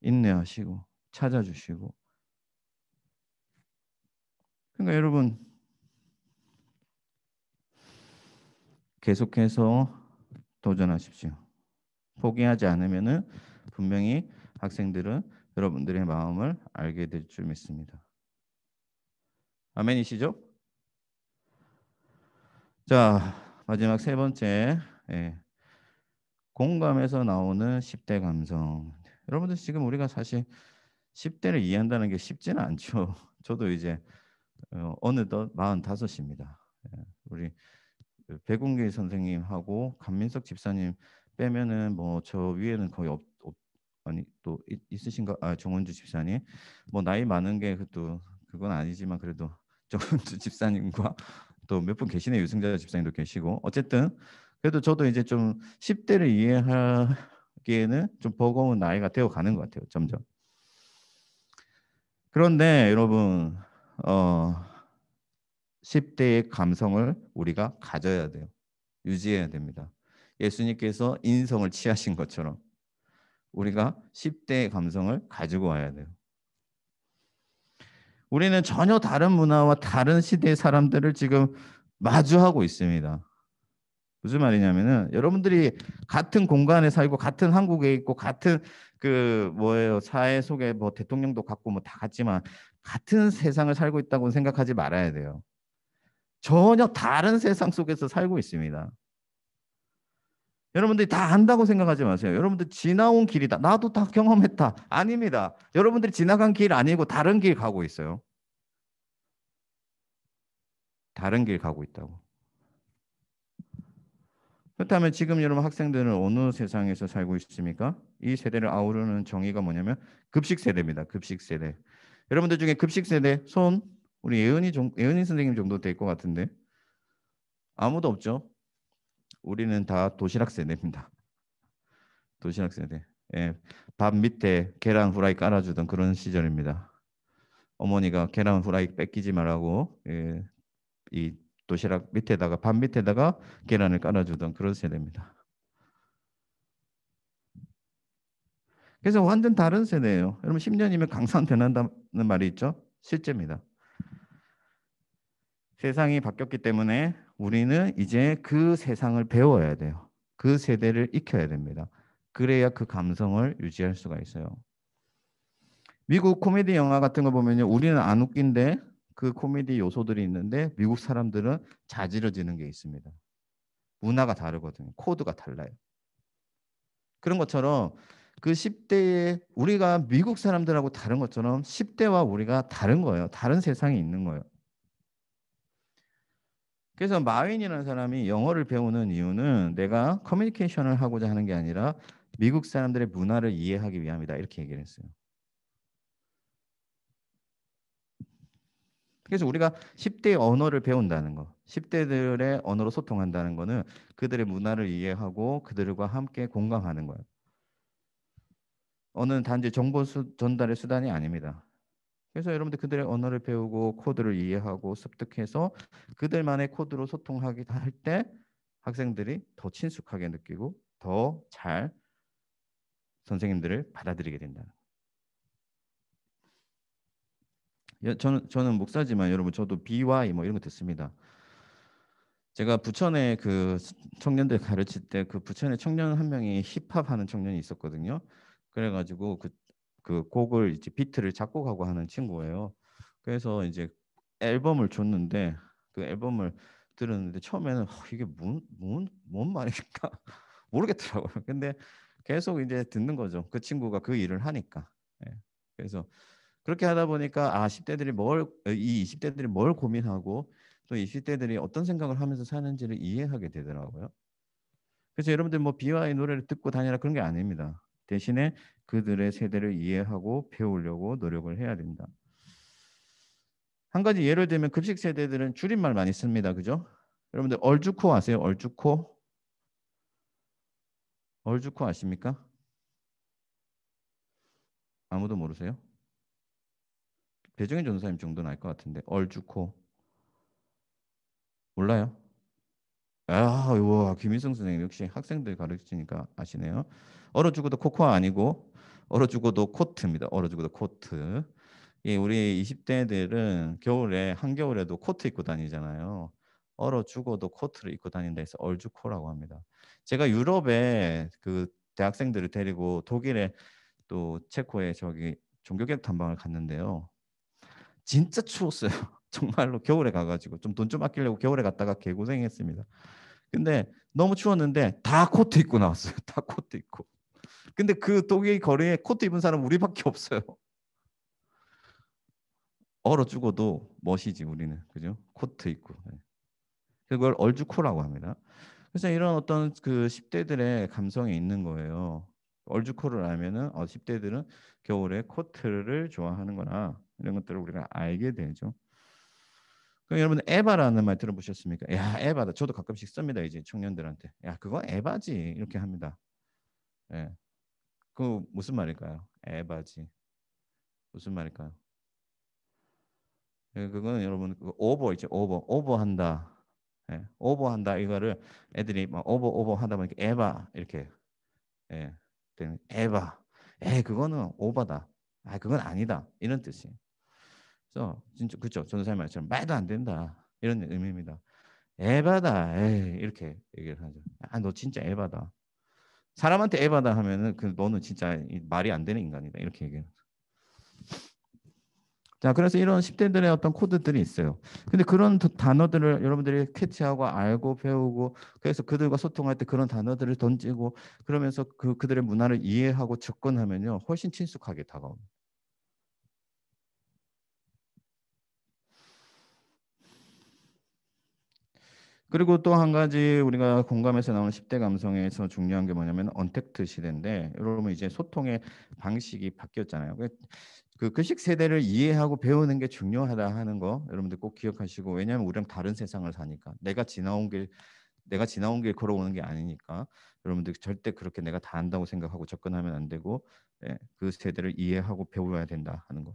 인내하시고 찾아주시고. 그러니까 여러분 계속해서 도전하십시오. 포기하지 않으면은 분명히 학생들은 여러분들의 마음을 알게 될 줄 믿습니다. 아멘이시죠? 자, 마지막 세 번째, 예, 공감에서 나오는 10대 감성. 여러분들 지금 우리가 사실 10대를 이해한다는 게 쉽지는 않죠. 저도 이제 어느덧 45입니다. 우리 백운기 선생님하고 감민석 집사님 빼면은 뭐 저 위에는 거의 아니 또 있으신가? 아 정원주 집사님 뭐 나이 많은 게 그것도 그건 아니지만 그래도 정원주 집사님과 또 몇 분 계시네. 유승자 집사님도 계시고 어쨌든 그래도 저도 이제 좀 10대를 이해하기에는 좀 버거운 나이가 되어 가는 것 같아요. 점점. 그런데 여러분 10대의 감성을 우리가 가져야 돼요. 유지해야 됩니다. 예수님께서 인성을 취하신 것처럼 우리가 10대의 감성을 가지고 와야 돼요. 우리는 전혀 다른 문화와 다른 시대의 사람들을 지금 마주하고 있습니다. 무슨 말이냐면은 여러분들이 같은 공간에 살고 같은 한국에 있고 같은 그 뭐예요 사회 속에 뭐 대통령도 같고 뭐 다 같지만 같은 세상을 살고 있다고 생각하지 말아야 돼요. 전혀 다른 세상 속에서 살고 있습니다. 여러분들이 다 안다고 생각하지 마세요. 여러분들 지나온 길이다. 나도 다 경험했다. 아닙니다. 여러분들이 지나간 길 아니고 다른 길 가고 있어요. 다른 길 가고 있다고. 그렇다면 지금 여러분 학생들은 어느 세상에서 살고 있습니까? 이 세대를 아우르는 정의가 뭐냐면 급식 세대입니다. 급식 세대. 여러분들 중에 급식 세대 손 우리 예은이 선생님 정도 될 것 같은데 아무도 없죠? 우리는 다 도시락 세대입니다. 도시락 세대. 예, 밥 밑에 계란 후라이 깔아주던 그런 시절입니다. 어머니가 계란 후라이 뺏기지 말라고 예, 이 도시락 밑에다가 밥 밑에다가 계란을 깔아주던 그런 세대입니다. 그래서 완전 다른 세대예요. 여러분 10년이면 강산 변한다는 말이 있죠. 실제입니다. 세상이 바뀌었기 때문에 우리는 이제 그 세상을 배워야 돼요. 그 세대를 익혀야 됩니다. 그래야 그 감성을 유지할 수가 있어요. 미국 코미디 영화 같은 거 보면요. 우리는 안 웃긴데 그 코미디 요소들이 있는데 미국 사람들은 자지러지는 게 있습니다. 문화가 다르거든요. 코드가 달라요. 그런 것처럼 그 10대에 우리가 미국 사람들하고 다른 것처럼 10대와 우리가 다른 거예요. 다른 세상이 있는 거예요. 그래서 마윈이라는 사람이 영어를 배우는 이유는 내가 커뮤니케이션을 하고자 하는 게 아니라 미국 사람들의 문화를 이해하기 위함이다. 이렇게 얘기를 했어요. 그래서 우리가 10대의 언어를 배운다는 거, 10대들의 언어로 소통한다는 거는 그들의 문화를 이해하고 그들과 함께 공감하는 거예요. 언어는 단지 전달의 수단이 아닙니다. 그래서 여러분들 그들의 언어를 배우고 코드를 이해하고 습득해서 그들만의 코드로 소통하게 할 때 학생들이 더 친숙하게 느끼고 더 잘 선생님들을 받아들이게 된다. 저는 목사지만 여러분 저도 BY 뭐 이런 거 듣습니다. 제가 부천에 그 청년들 가르칠 때 그 부천에 청년 한 명이 힙합 하는 청년이 있었거든요. 그래가지고 그 곡을 이제 비트를 작곡하고 하는 친구예요. 그래서 이제 앨범을 줬는데 그 앨범을 들었는데 처음에는 이게 뭔 말일까 모르겠더라고요. 근데 계속 이제 듣는 거죠. 그 친구가 그 일을 하니까. 예. 그래서 그렇게 하다 보니까 아 10대들이 이 20대들이 뭘 고민하고 또 20대들이 어떤 생각을 하면서 사는지를 이해하게 되더라고요. 그래서 여러분들 뭐 비와의 노래를 듣고 다니라 그런 게 아닙니다. 대신에 그들의 세대를 이해하고 배우려고 노력을 해야 된다. 한 가지 예를 들면 급식 세대들은 줄임말 많이 씁니다. 그죠? 여러분들 얼주코 아세요? 얼주코? 얼주코 아십니까? 아무도 모르세요? 배정현 전도사님 정도는 알 것 같은데 얼주코 몰라요? 아, 와 김일성 선생님 역시 학생들 가르치니까 아시네요. 얼어 죽어도 코코아 아니고 얼어 죽어도 코트입니다. 얼어 죽어도 코트. 예, 우리 20대들은 겨울에 한겨울에도 코트 입고 다니잖아요. 얼어 죽어도 코트를 입고 다닌다 해서 얼주코라고 합니다. 제가 유럽에 그 대학생들을 데리고 독일에 또 체코에 저기 종교개혁 탐방을 갔는데요. 진짜 추웠어요. 정말로 겨울에 가가지고 좀 돈 좀 아끼려고 겨울에 갔다가 개고생했습니다. 근데 너무 추웠는데 다 코트 입고 나왔어요. 다 코트 입고. 근데 그 독일 거리에 코트 입은 사람 우리밖에 없어요. 얼어 죽어도 멋이지 우리는. 그죠? 코트 입고. 네. 그걸 얼주코라고 합니다. 그래서 이런 어떤 그 10대들의 감성이 있는 거예요. 얼주코를 알면은 10대들은 겨울에 코트를 좋아하는구나. 이런 것들을 우리가 알게 되죠. 그럼 여러분 에바라는 말 들어보셨습니까? 야, 에바다. 저도 가끔씩 씁니다. 이제 청년들한테. 야, 그거 에바지. 이렇게 합니다. 예. 그 무슨 말일까요? 에바지. 무슨 말일까요? 예, 그거는 여러분 그 오버 있죠. 오버한다. 예, 오버한다 이거를 애들이 막 오버 하다 보니까 에바 이렇게 예, 되는 에바. 그거는 오바다. 아, 그건 아니다. 이런 뜻이에요. 그래서 진짜 그렇죠. 전도사님 말처럼 말도 안 된다. 이런 의미입니다. 에바다. 이렇게 얘기를 하죠. 아, 너 진짜 에바다. 사람한테 에바다 하면은 그 너는 진짜 말이 안 되는 인간이다. 이렇게 얘기해요. 자, 그래서 이런 10대들의 어떤 코드들이 있어요. 근데 그런 단어들을 여러분들이 캐치하고 알고 배우고 그래서 그들과 소통할 때 그런 단어들을 던지고 그러면서 그들의 문화를 이해하고 접근하면요. 훨씬 친숙하게 다가옵니다. 그리고 또 한 가지 우리가 공감에서 나오는 10대 감성에서 중요한 게 뭐냐면 언택트 시대인데 여러분 이제 소통의 방식이 바뀌었잖아요. 그 급식 세대를 이해하고 배우는 게 중요하다 하는 거 여러분들 꼭 기억하시고 왜냐하면 우리랑 다른 세상을 사니까 내가 지나온 길 걸어오는 게 아니니까 여러분들 절대 그렇게 내가 다 안다고 생각하고 접근하면 안 되고 그 세대를 이해하고 배워야 된다 하는 거.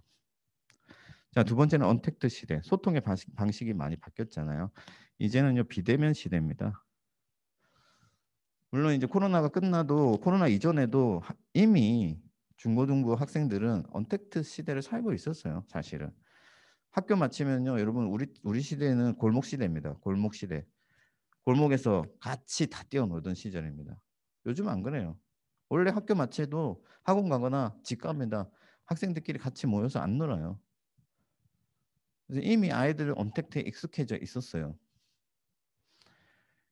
자, 두 번째는 언택트 시대. 소통의 방식이 많이 바뀌었잖아요. 이제는요 비대면 시대입니다. 물론 이제 코로나가 끝나도 코로나 이전에도 이미 중고등부 학생들은 언택트 시대를 살고 있었어요. 사실은 학교 마치면요, 여러분 우리 시대는 골목 시대입니다. 골목 시대. 골목에서 같이 다 뛰어놀던 시절입니다. 요즘 안 그래요. 원래 학교 마치도 학원 가거나 집 갑니다. 학생들끼리 같이 모여서 안 놀아요. 그래서 이미 아이들은 언택트에 익숙해져 있었어요.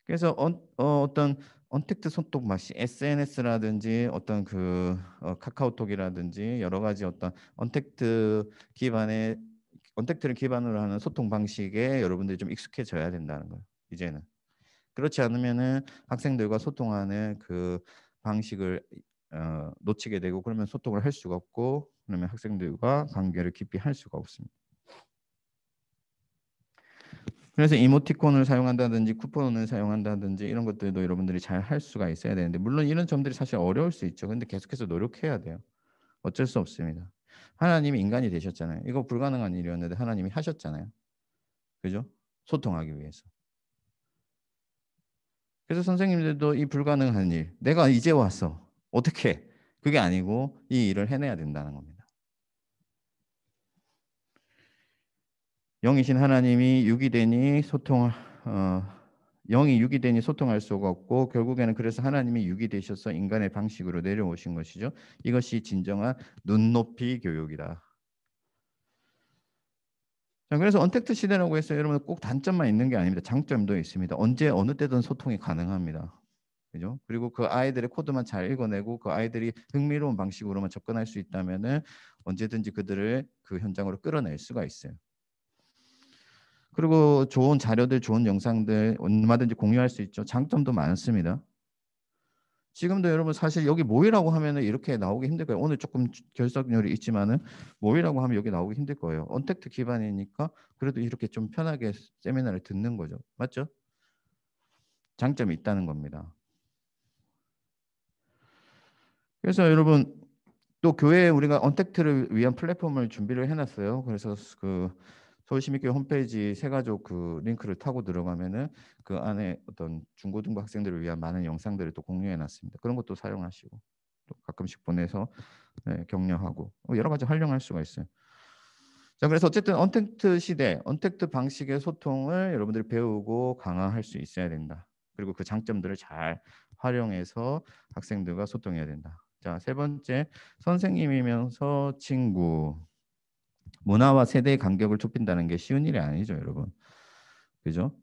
그래서 어떤 언택트 소통 방식, SNS라든지 어떤 카카오톡이라든지 여러 가지 어떤 언택트를 기반으로 하는 소통 방식에 여러분들이 좀 익숙해져야 된다는 거예요. 이제는. 그렇지 않으면은 학생들과 소통하는 그 방식을 놓치게 되고 그러면 소통을 할 수가 없고 그러면 학생들과 관계를 깊이 할 수가 없습니다. 그래서 이모티콘을 사용한다든지 쿠폰을 사용한다든지 이런 것들도 여러분들이 잘 할 수가 있어야 되는데 물론 이런 점들이 사실 어려울 수 있죠. 근데 계속해서 노력해야 돼요. 어쩔 수 없습니다. 하나님이 인간이 되셨잖아요. 이거 불가능한 일이었는데 하나님이 하셨잖아요. 그죠? 소통하기 위해서. 그래서 선생님들도 이 불가능한 일, 내가 이제 왔어. 어떻게? 그게 아니고 이 일을 해내야 된다는 겁니다. 영이신 하나님이 육이 되니 영이 육이 되니 소통할 수가 없고 결국에는 그래서 하나님이 육이 되셔서 인간의 방식으로 내려오신 것이죠. 이것이 진정한 눈높이 교육이다. 자, 그래서 언택트 시대라고 해서 여러분 꼭 단점만 있는 게 아닙니다. 장점도 있습니다. 언제 어느 때든 소통이 가능합니다. 그죠? 그리고 그 아이들의 코드만 잘 읽어내고 그 아이들이 흥미로운 방식으로만 접근할 수 있다면은 언제든지 그들을 그 현장으로 끌어낼 수가 있어요. 그리고 좋은 자료들, 좋은 영상들 얼마든지 공유할 수 있죠. 장점도 많습니다. 지금도 여러분 사실 여기 모이라고 하면은 이렇게 나오기 힘들 거예요. 오늘 조금 결석률이 있지만은 모이라고 하면 여기 나오기 힘들 거예요. 언택트 기반이니까 그래도 이렇게 좀 편하게 세미나를 듣는 거죠. 맞죠? 장점이 있다는 겁니다. 그래서 여러분 또 교회에 우리가 언택트를 위한 플랫폼을 준비를 해놨어요. 그래서 그 서울시민교회 홈페이지 새가족 그 링크를 타고 들어가면은 그 안에 어떤 중고등부 학생들을 위한 많은 영상들을 또 공유해놨습니다. 그런 것도 사용하시고 또 가끔씩 보내서 네, 격려하고 여러 가지 활용할 수가 있어요. 자, 그래서 어쨌든 언택트 시대, 언택트 방식의 소통을 여러분들이 배우고 강화할 수 있어야 된다. 그리고 그 장점들을 잘 활용해서 학생들과 소통해야 된다. 자, 세 번째, 선생님이면서 친구. 문화와 세대의 간격을 좁힌다는 게 쉬운 일이 아니죠, 여러분. 그죠?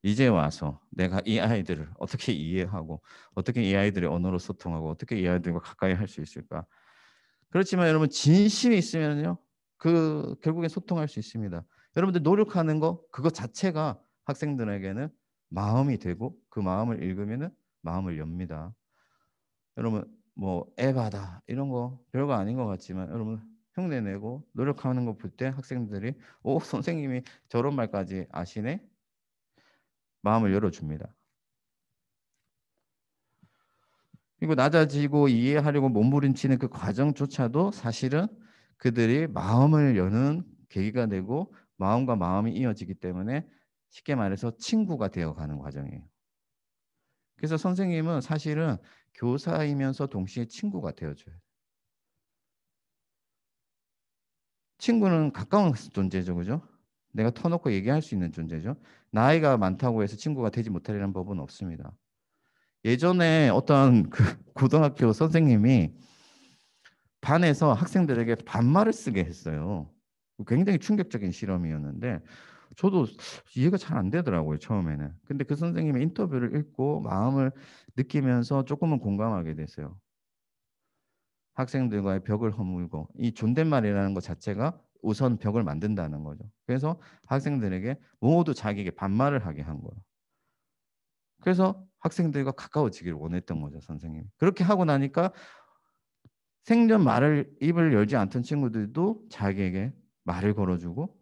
이제 와서 내가 이 아이들을 어떻게 이해하고 어떻게 이 아이들의 언어로 소통하고 어떻게 이 아이들과 가까이 할 수 있을까? 그렇지만 여러분 진심이 있으면요. 그 결국에 소통할 수 있습니다. 여러분들 노력하는 거 그거 자체가 학생들에게는 마음이 되고 그 마음을 읽으면은 마음을 엽니다. 여러분 뭐 에바다 이런 거 별거 아닌 것 같지만 여러분 흉내 내고 노력하는 거 볼 때 학생들이 오 선생님이 저런 말까지 아시네 마음을 열어줍니다. 그리고 낮아지고 이해하려고 몸부림치는 그 과정조차도 사실은 그들이 마음을 여는 계기가 되고 마음과 마음이 이어지기 때문에 쉽게 말해서 친구가 되어가는 과정이에요. 그래서 선생님은 사실은 교사이면서 동시에 친구가 되어줘요. 친구는 가까운 존재죠, 그죠? 내가 터놓고 얘기할 수 있는 존재죠. 나이가 많다고 해서 친구가 되지 못하리라는 법은 없습니다. 예전에 어떤 그 고등학교 선생님이 반에서 학생들에게 반말을 쓰게 했어요. 굉장히 충격적인 실험이었는데 저도 이해가 잘 안 되더라고요, 처음에는. 근데 그 선생님의 인터뷰를 읽고 마음을 느끼면서 조금은 공감하게 됐어요. 학생들과의 벽을 허물고 이 존댓말이라는 것 자체가 우선 벽을 만든다는 거죠. 그래서 학생들에게 모두 자기에게 반말을 하게 한 거예요. 그래서 학생들과 가까워지기를 원했던 거죠, 선생님이. 그렇게 하고 나니까 생전 말을 입을 열지 않던 친구들도 자기에게 말을 걸어주고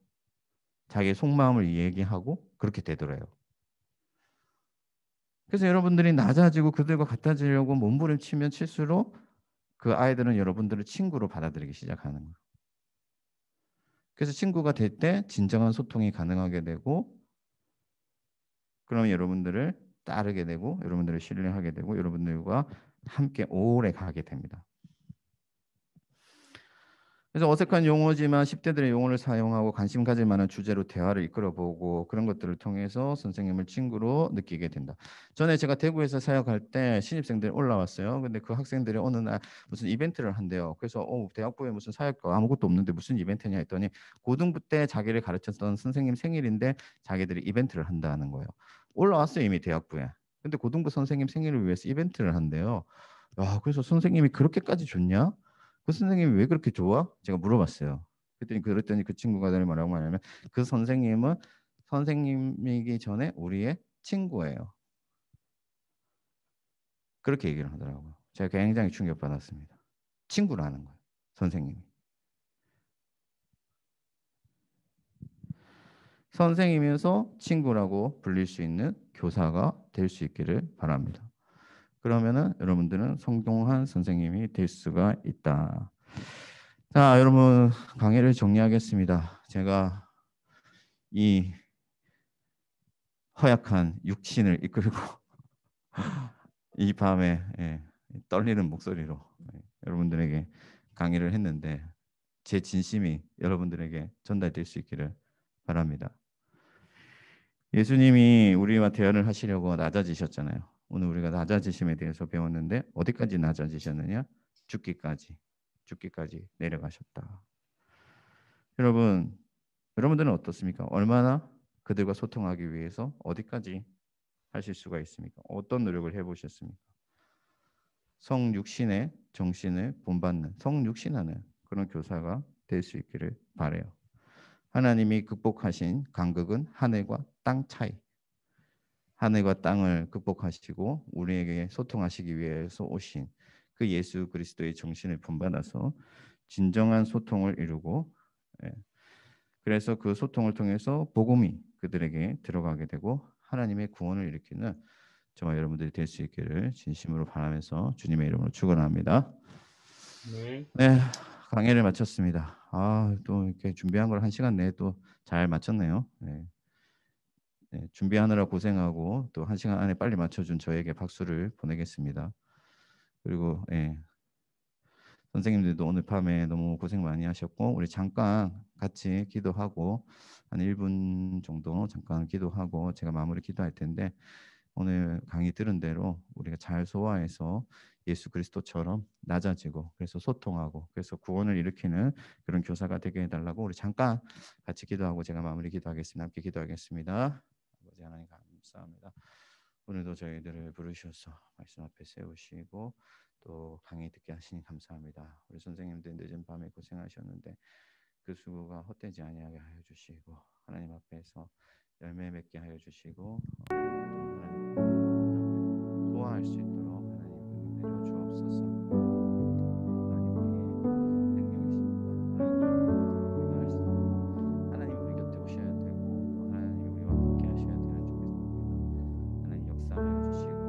자기의 속마음을 얘기하고 그렇게 되더래요. 그래서 여러분들이 낮아지고 그들과 같아지려고 몸부림치면 칠수록 그 아이들은 여러분들을 친구로 받아들이기 시작하는 거예요. 그래서 친구가 될 때 진정한 소통이 가능하게 되고 그러면 여러분들을 따르게 되고 여러분들을 신뢰하게 되고 여러분들과 함께 오래 가게 됩니다. 그래서 어색한 용어지만 10대들의 용어를 사용하고 관심 가질 만한 주제로 대화를 이끌어보고 그런 것들을 통해서 선생님을 친구로 느끼게 된다. 전에 제가 대구에서 사역할 때 신입생들이 올라왔어요. 근데 그 학생들이 어느 날 무슨 이벤트를 한대요. 그래서 대학부에 무슨 사역과 아무것도 없는데 무슨 이벤트냐 했더니 고등부 때 자기를 가르쳤던 선생님 생일인데 자기들이 이벤트를 한다는 거예요. 올라왔어요 이미 대학부에. 근데 고등부 선생님 생일을 위해서 이벤트를 한대요. 야, 그래서 선생님이 그렇게까지 좋냐? 그 선생님이 왜 그렇게 좋아? 제가 물어봤어요. 그랬더니 그 친구가 뭐라고 하냐면 그 선생님은 선생님이기 전에 우리의 친구예요. 그렇게 얘기를 하더라고요. 제가 굉장히 충격받았습니다. 친구라는 거예요. 선생님이. 선생님이면서 친구라고 불릴 수 있는 교사가 될 수 있기를 바랍니다. 그러면은 여러분들은 성공한 선생님이 될 수가 있다. 자, 여러분 강의를 정리하겠습니다. 제가 이 허약한 육신을 이끌고 이 밤에 떨리는 목소리로 여러분들에게 강의를 했는데 제 진심이 여러분들에게 전달될 수 있기를 바랍니다. 예수님이 우리와 대화를 하시려고 낮아지셨잖아요. 오늘 우리가 낮아지심에 대해서 배웠는데 어디까지 낮아지셨느냐? 죽기까지 내려가셨다. 여러분 여러분들은 어떻습니까? 얼마나 그들과 소통하기 위해서 어디까지 하실 수가 있습니까? 어떤 노력을 해보셨습니까? 성육신의 정신을 본받는 성육신하는 그런 교사가 될 수 있기를 바라요. 하나님이 극복하신 간극은 하늘과 땅 차이. 하늘과 땅을 극복하시고 우리에게 소통하시기 위해서 오신 그 예수 그리스도의 정신을 본받아서 진정한 소통을 이루고, 예, 그래서 그 소통을 통해서 복음이 그들에게 들어가게 되고 하나님의 구원을 일으키는 저와 여러분들이 될 수 있기를 진심으로 바라면서 주님의 이름으로 축원합니다. 네. 네, 강의를 마쳤습니다. 또 이렇게 준비한 걸 1시간 내에 또 잘 마쳤네요. 네. 네, 준비하느라 고생하고 또 1시간 안에 빨리 맞춰준 저에게 박수를 보내겠습니다. 그리고 선생님들도 오늘 밤에 너무 고생 많이 하셨고 우리 잠깐 같이 기도하고 한 1분 정도 잠깐 기도하고 제가 마무리 기도할 텐데, 오늘 강의 들은 대로 우리가 잘 소화해서 예수 그리스도처럼 낮아지고 그래서 소통하고 그래서 구원을 일으키는 그런 교사가 되게 해달라고 우리 잠깐 같이 기도하고 제가 마무리 기도하겠습니다. 함께 기도하겠습니다. 아버지 하나님 감사합니다. 오늘도 저희들을 부르셔서 말씀 앞에 세우시고 또 강의 듣게 하시니 감사합니다. 우리 선생님들 늦은 밤에 고생하셨는데 그 수고가 헛되지 아니하게 하여 주시고 하나님 앞에서 열매 맺게 하여 주시고 또 하나님 소화할 수 있도록 하나님 은혜 내려 주옵소서. 하나님 우리 곁에 오셔야 되고 또 하나님이 우리와 함께 하셔야 되는 중에서 하나님 역사하여 주시고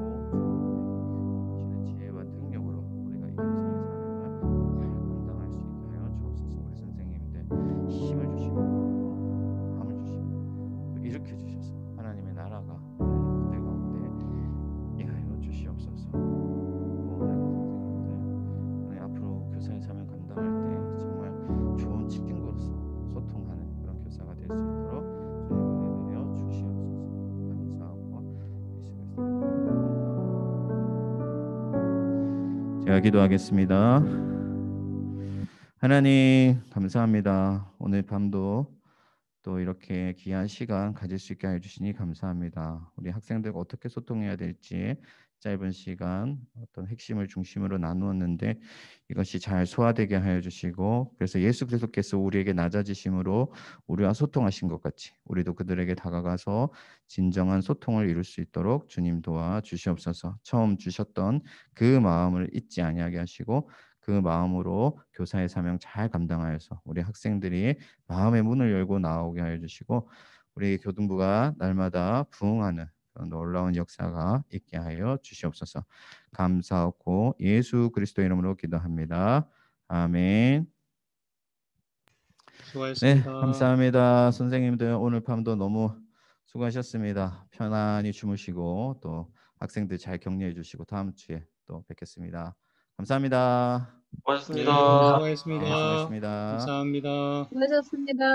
주시는 지혜와 능력으로 우리가 이 겸손의 사명을 잘 감당할 수 있게 하여 주옵소서. 우리 선생님들 힘을 주시고 또 함을 주시고 또 일으켜 주셔서 하나님의 나라가 하나님 그들 가운데 임하여 주시옵소서. 또 하나님 선생님들 하나님 앞으로 교사의 사명 감당할 때 정말 좋은 친구로서 소통하는 그런 교사가 될 수 있도록 주님 은혜 내려 주시옵소서. 감사하고 예수 그리스도의 이름으로 제가 기도하겠습니다. 하나님 감사합니다. 오늘 밤도 또 이렇게 귀한 시간 가질 수 있게 해주시니 감사합니다. 우리 학생들과 어떻게 소통해야 될지 짧은 시간 어떤 핵심을 중심으로 나누었는데 이것이 잘 소화되게 하여 주시고 그래서 예수 그리스도께서 우리에게 낮아지심으로 우리와 소통하신 것 같이 우리도 그들에게 다가가서 진정한 소통을 이룰 수 있도록 주님 도와 주시옵소서. 처음 주셨던 그 마음을 잊지 아니하게 하시고 그 마음으로 교사의 사명 잘 감당하여서 우리 학생들이 마음의 문을 열고 나오게 하여 주시고 우리 교동부가 날마다 부흥하는 그런 놀라운 역사가 있게 하여 주시옵소서. 감사하고 예수 그리스도 이름으로 기도합니다. 아멘. 네, 수고하셨습니다. 감사합니다. 선생님들 오늘 밤도 너무 수고하셨습니다. 편안히 주무시고 또 학생들 잘 격려해 주시고 다음 주에 또 뵙겠습니다. 감사합니다. 네, 고맙습니다. 수고하셨습니다. 네, 수고하셨습니다. 감사합니다. 수고하셨습니다.